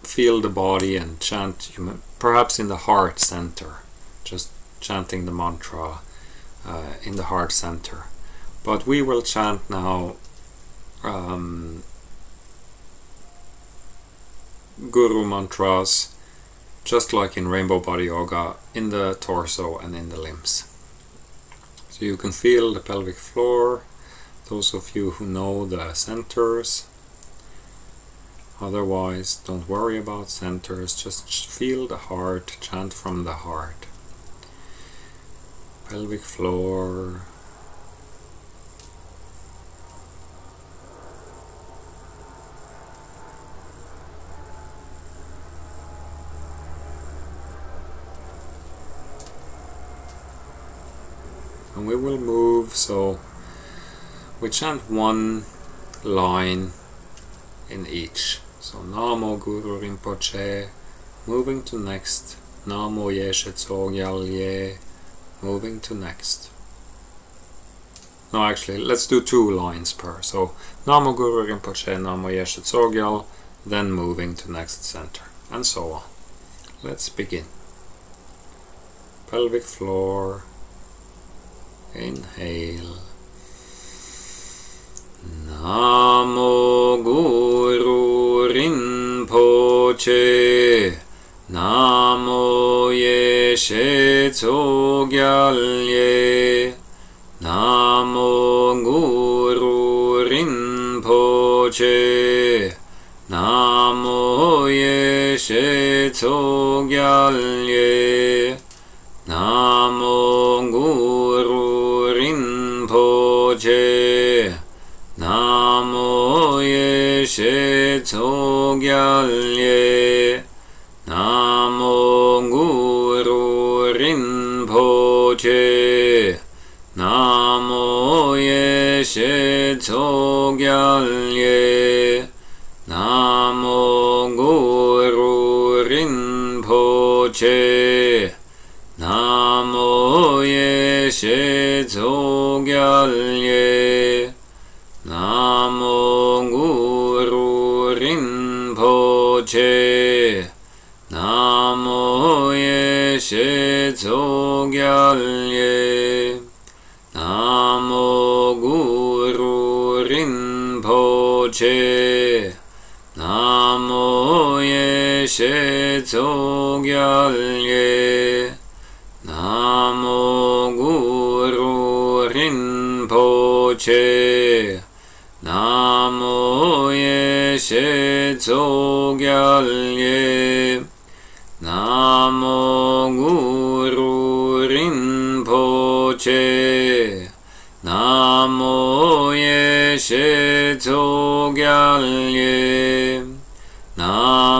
S1: feel the body and chant, perhaps in the heart center, just chanting the mantra in the heart center. But we will chant now Guru mantras, just like in Rainbow Body Yoga, in the torso and in the limbs. So you can feel the pelvic floor, those of you who know the centers. Otherwise, don't worry about centers, just feel the heart, chant from the heart. Pelvic floor. And we will move, so we chant one line in each. So Namo Guru Rinpoche, moving to next. Namo Yeshe Tsogyal Ye, moving to next. No, actually, let's do 2 lines per. So Namo Guru Rinpoche, Namo Yeshe Tsogyal, then moving to next center, and so on. Let's begin. Pelvic floor. Inhale. Namo Guru Rinpoche, Namo Yeshe Tsogyal Ye, Namo Guru Rinpoche, Namo Yeshe Tsogyal Ye, Namo Guru Rinpoche, Namo Yeshe Tsogyal Ye, Namo Guru Rinpoche, Namo Yeshe Tsogyal Ye, Namo Guru Rinpoche, Namo Yeshe Tsogyal Ye, Namo Guru Rinpoche, Namo Yeshe Tsogyal Ye, Namo Guru Rinpoche, Namo Yeshe Tsogyal Ye, Namo Guru Rinpoche, Namo Yeshe Tsogyal Ye, Namo Guru Rinpoche, Namo Yeshe Tsogyal Ye, Namo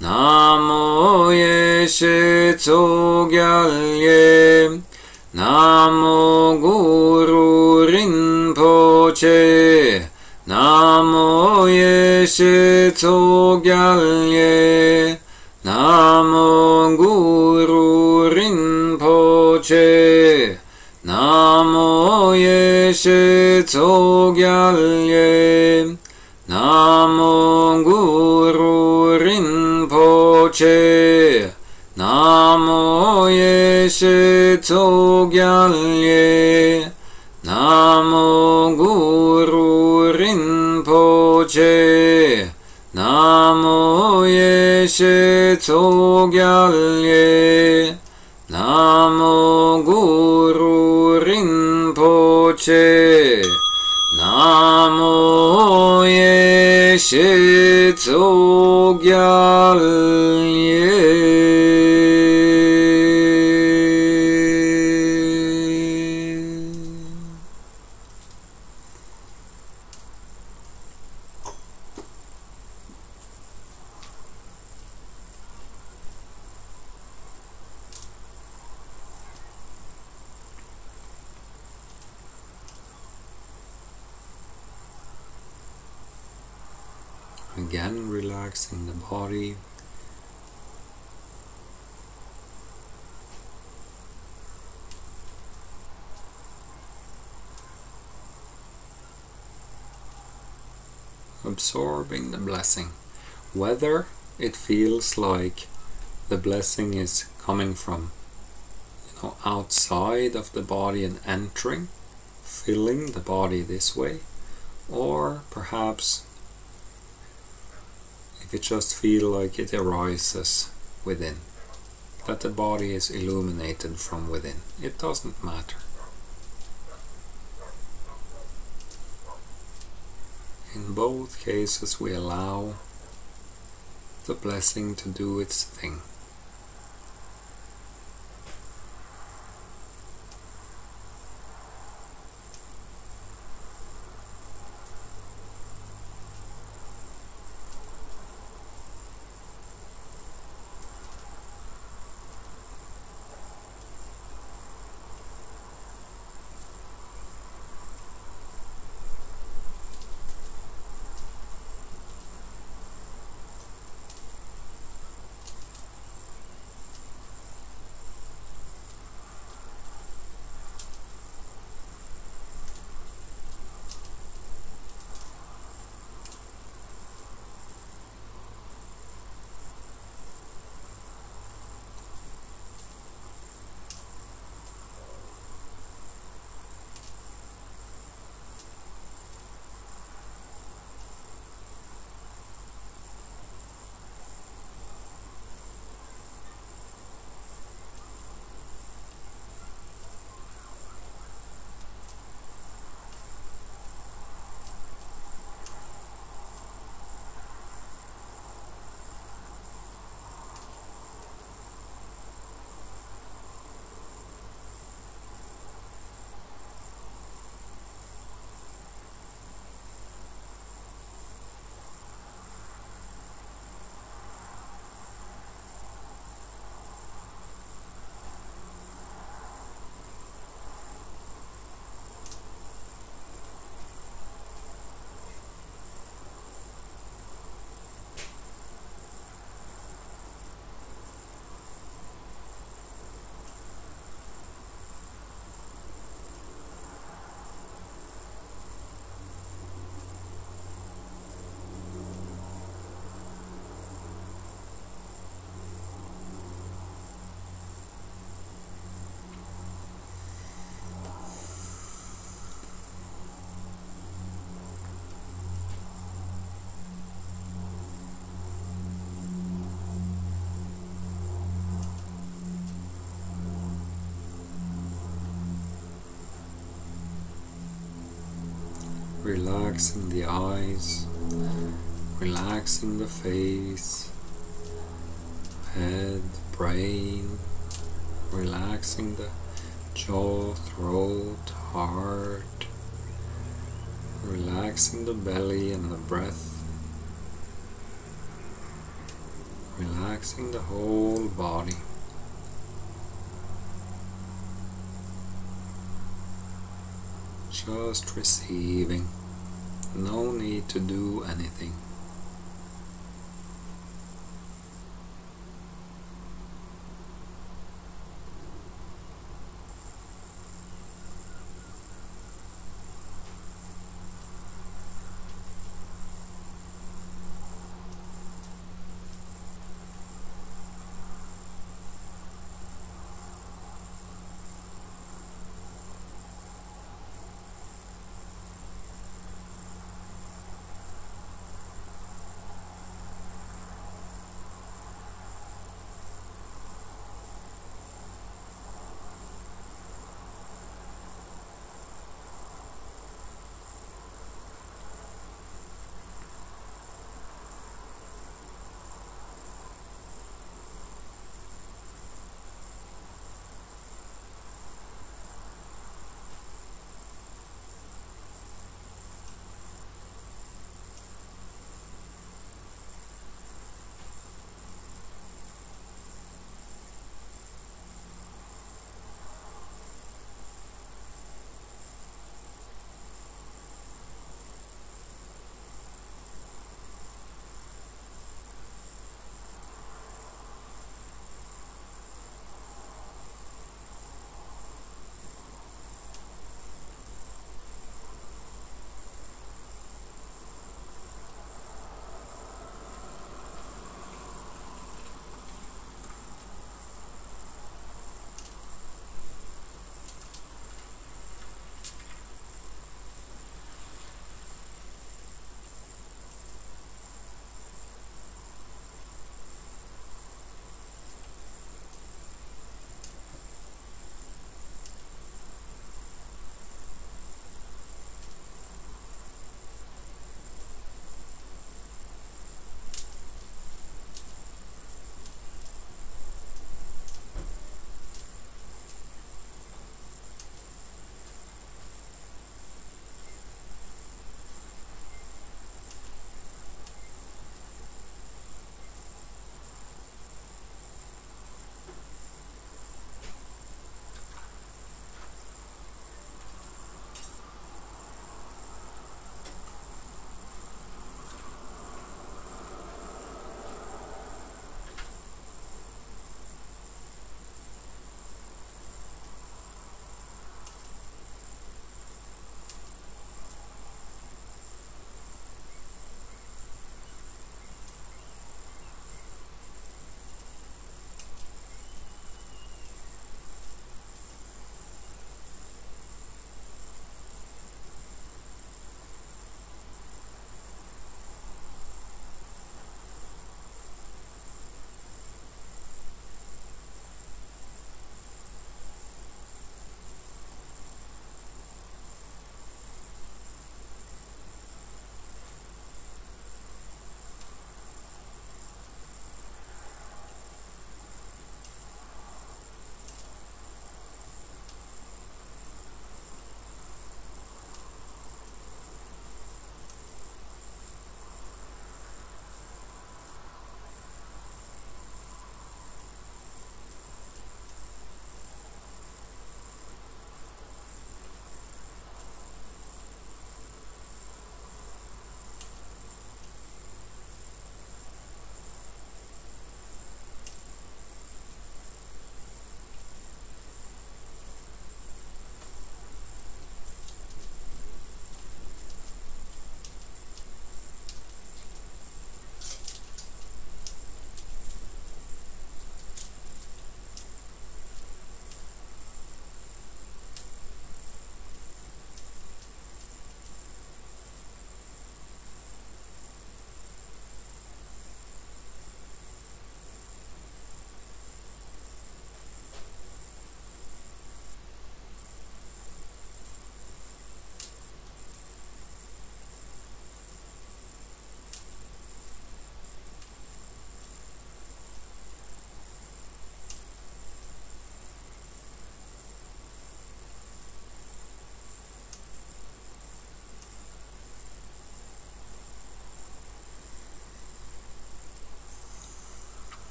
S1: Namo Yeshe Tsogyal Ye. Namo Guru Rinpoche. Namo Yeshe Tsogyal Ye. Namo Guru Rinpoche. Namo Yeshe Tsogyal Ye. Namo Guru Rinpoche. Namo Yeshe Tsogyal Ye. Namo Guru Rinpoche. Namo Yeshe Tsogyal Ye. Namo Guru Rinpoche. Namo Yeshe Tsogyal Ye. Again, relaxing the body. Absorbing the blessing. Whether it feels like the blessing is coming from, outside of the body and entering, filling the body this way, or perhaps if it just feels like it arises within, that the body is illuminated from within. It doesn't matter. In both cases we allow the blessing to do its thing. Relaxing the eyes, relaxing the face, head, brain, relaxing the jaw, throat, heart, relaxing the belly and the breath, relaxing relaxing the whole body. Just receiving. No need to do anything.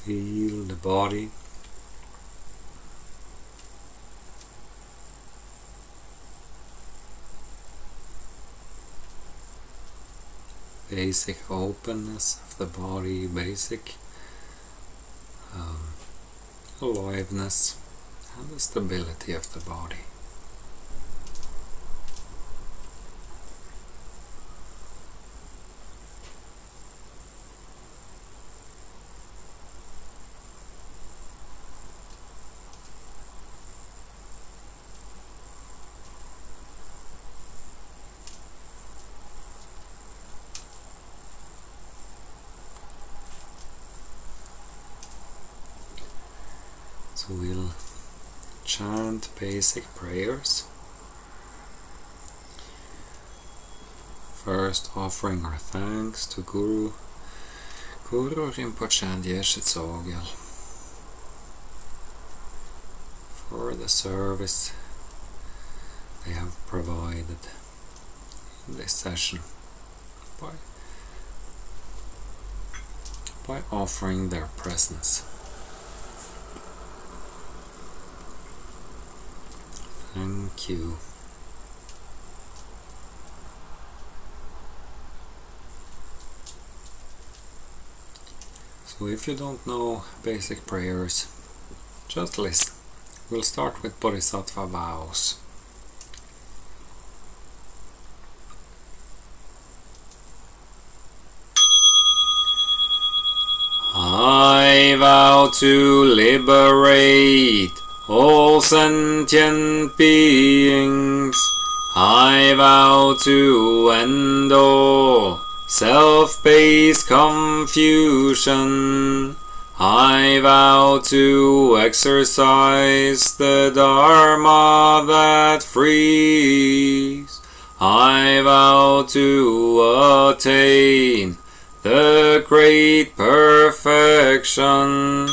S1: Feel the body. Basic openness of the body, basic aliveness and the stability of the body. So we'll chant basic prayers. First, offering our thanks to Guru Rinpoche and Yeshe Tsogyal for the service they have provided in this session by offering their presence. Thank you. So if you don't know basic prayers, just listen. We'll start with Bodhisattva vows. I vow to liberate all sentient beings. I vow to end all self-based confusion. I vow to exercise the Dharma that frees. I vow to attain the great perfection.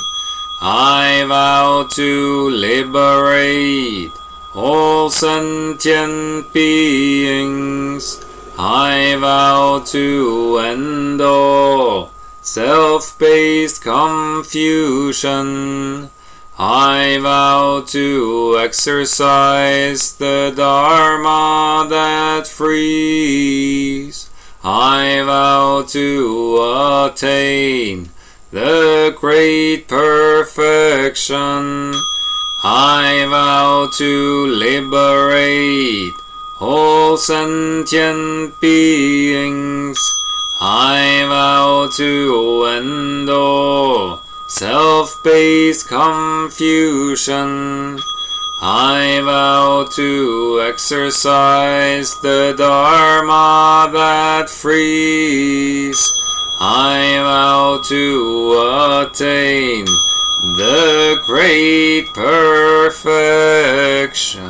S1: I vow to liberate all sentient beings. I vow to end all self-based confusion. I vow to exercise the Dharma that frees. I vow to attain the great perfection. I vow to liberate all sentient beings. I vow to end all self-based confusion. I vow to exercise the Dharma that frees. I vow to attain the great perfection.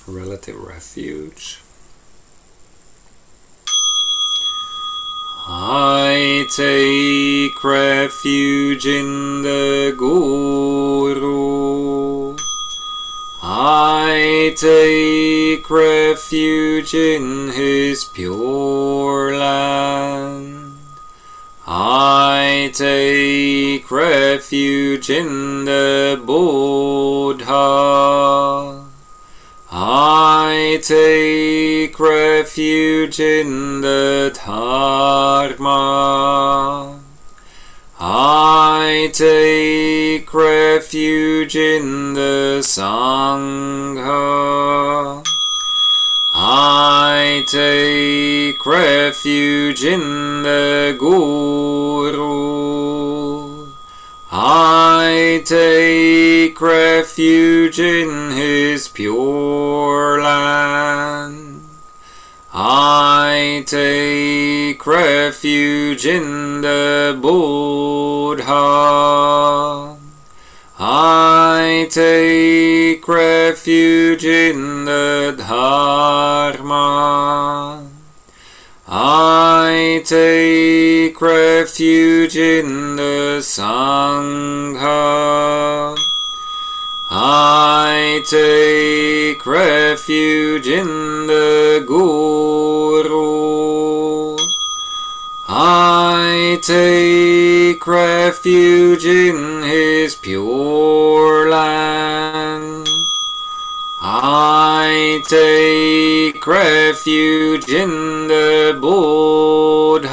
S1: Relative refuge. I take refuge in the Guru. I take refuge in his pure land. I take refuge in the Buddha. I take refuge in the Dharma. I take refuge in the Sangha. take refuge in the Guru. I take refuge in his pure land. I take refuge in the Buddha. I take refuge in the Dharma. I take refuge in the Sangha. I take refuge in the Guru. I take refuge in his pure land. I take refuge in the Buddha.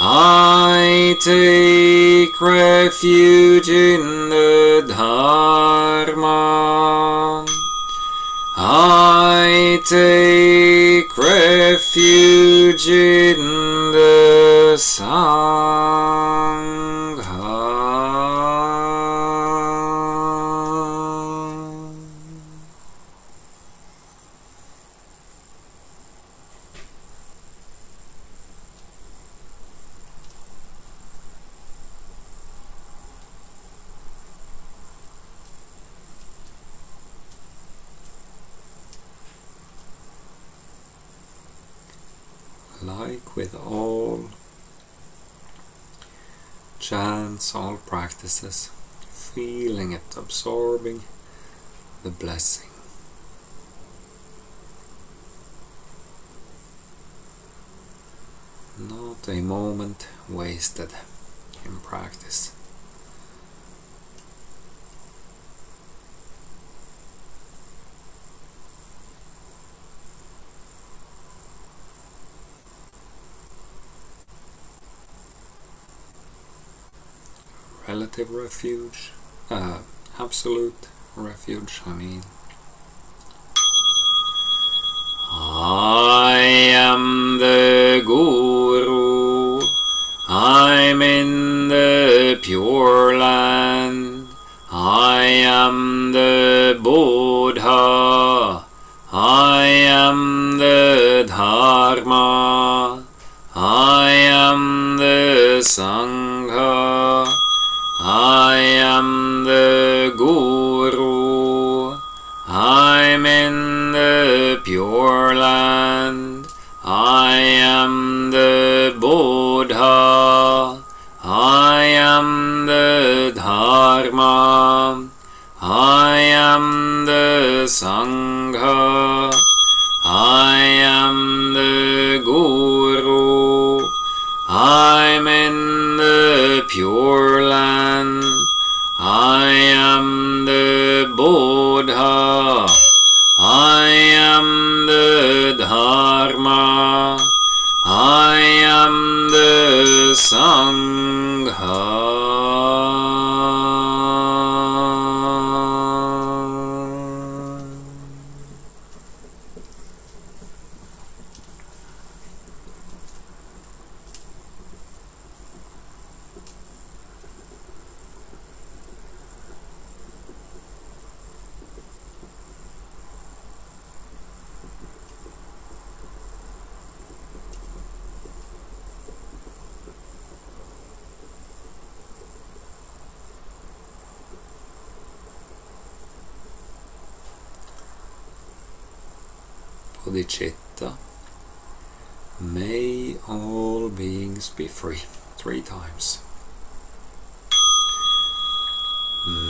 S1: I take refuge in the Dharma. I take refuge in the Sangha. Like with all chants, all practices, feeling it, absorbing the blessing. Not a moment wasted in practice. Relative refuge, absolute refuge, I mean. I am the Guru, I'm in the Pure Land. I am the Buddha, I am the Dharma, I am the Sangha. I am the Guru, I'm in the Pure Land. I am the Buddha, I am the Dharma, I am the Sangha. I am the Guru, I'm in the Pure Land. I am the Buddha, I am the Dharma, I am the Sangha. Bodhicitta, may all beings be free. 3 times.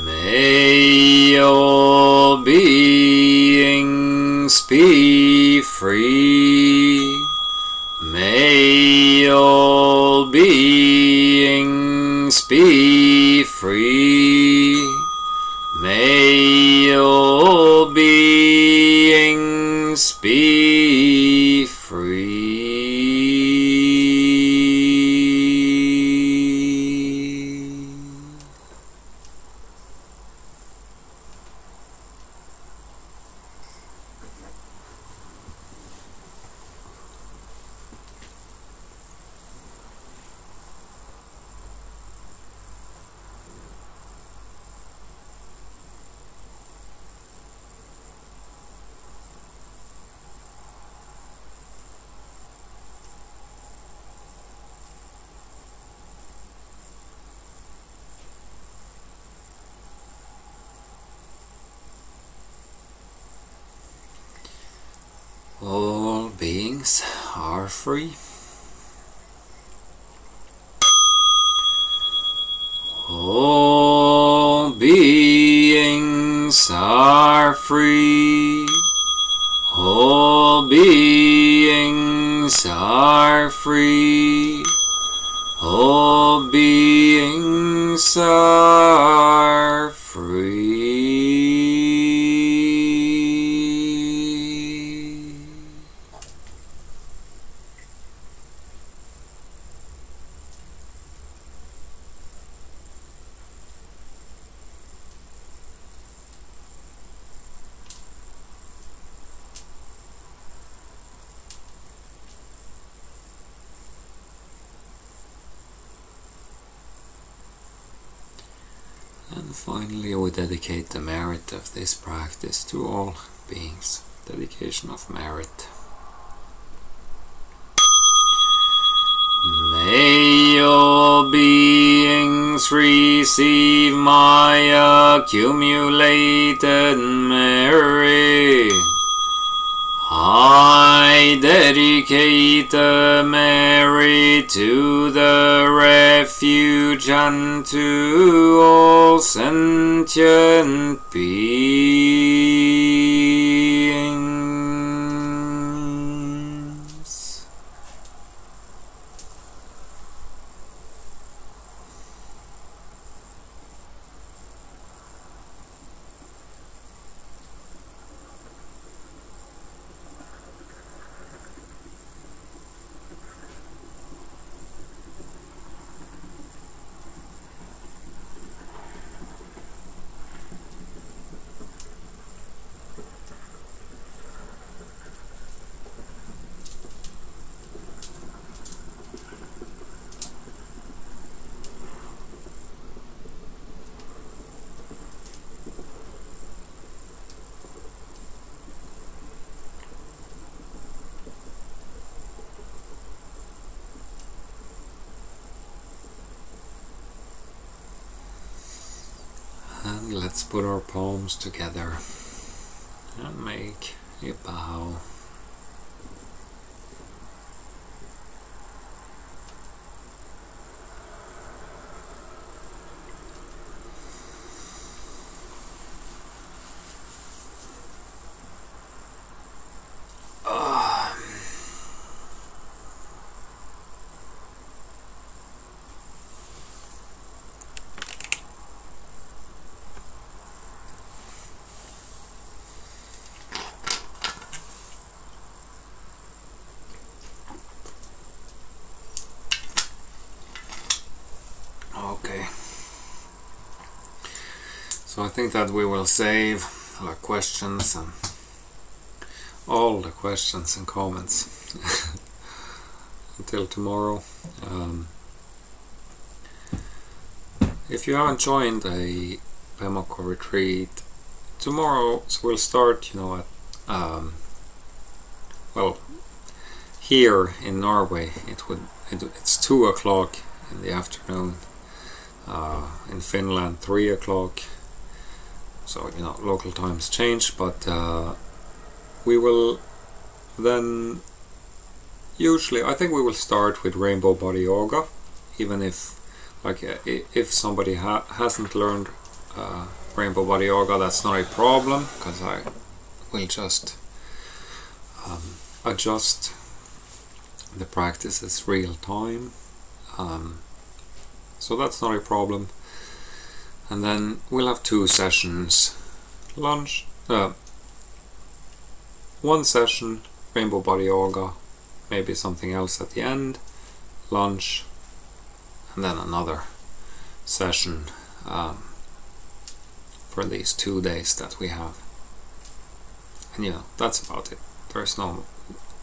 S1: May all beings be free. May all beings be free. May all beings be free. All beings are free. All beings are free. All beings are free. All beings are free. And finally, we dedicate the merit of this practice to all beings. Dedication of merit. May all beings receive my accumulated merit. I dedicate the merit to the refuge and to all sentient beings. And let's put our palms together and make a bow. Okay, so I think that we will save our questions and all the questions and comments until tomorrow. If you haven't joined a Pemoko retreat, tomorrow we'll start, at well, here in Norway it's 2 o'clock in the afternoon. In Finland 3 o'clock, so local times change, but we will then usually, I think we will start with Rainbow Body Yoga, even if if somebody hasn't learned Rainbow Body Yoga, that's not a problem, because I will just adjust the practices real time. So that's not a problem. And then we'll have 2 sessions. Lunch, 1 session, Rainbow Body Yoga, maybe something else at the end, lunch, and then another session for these 2 days that we have. And that's about it. There's no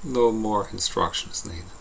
S1: more instructions needed.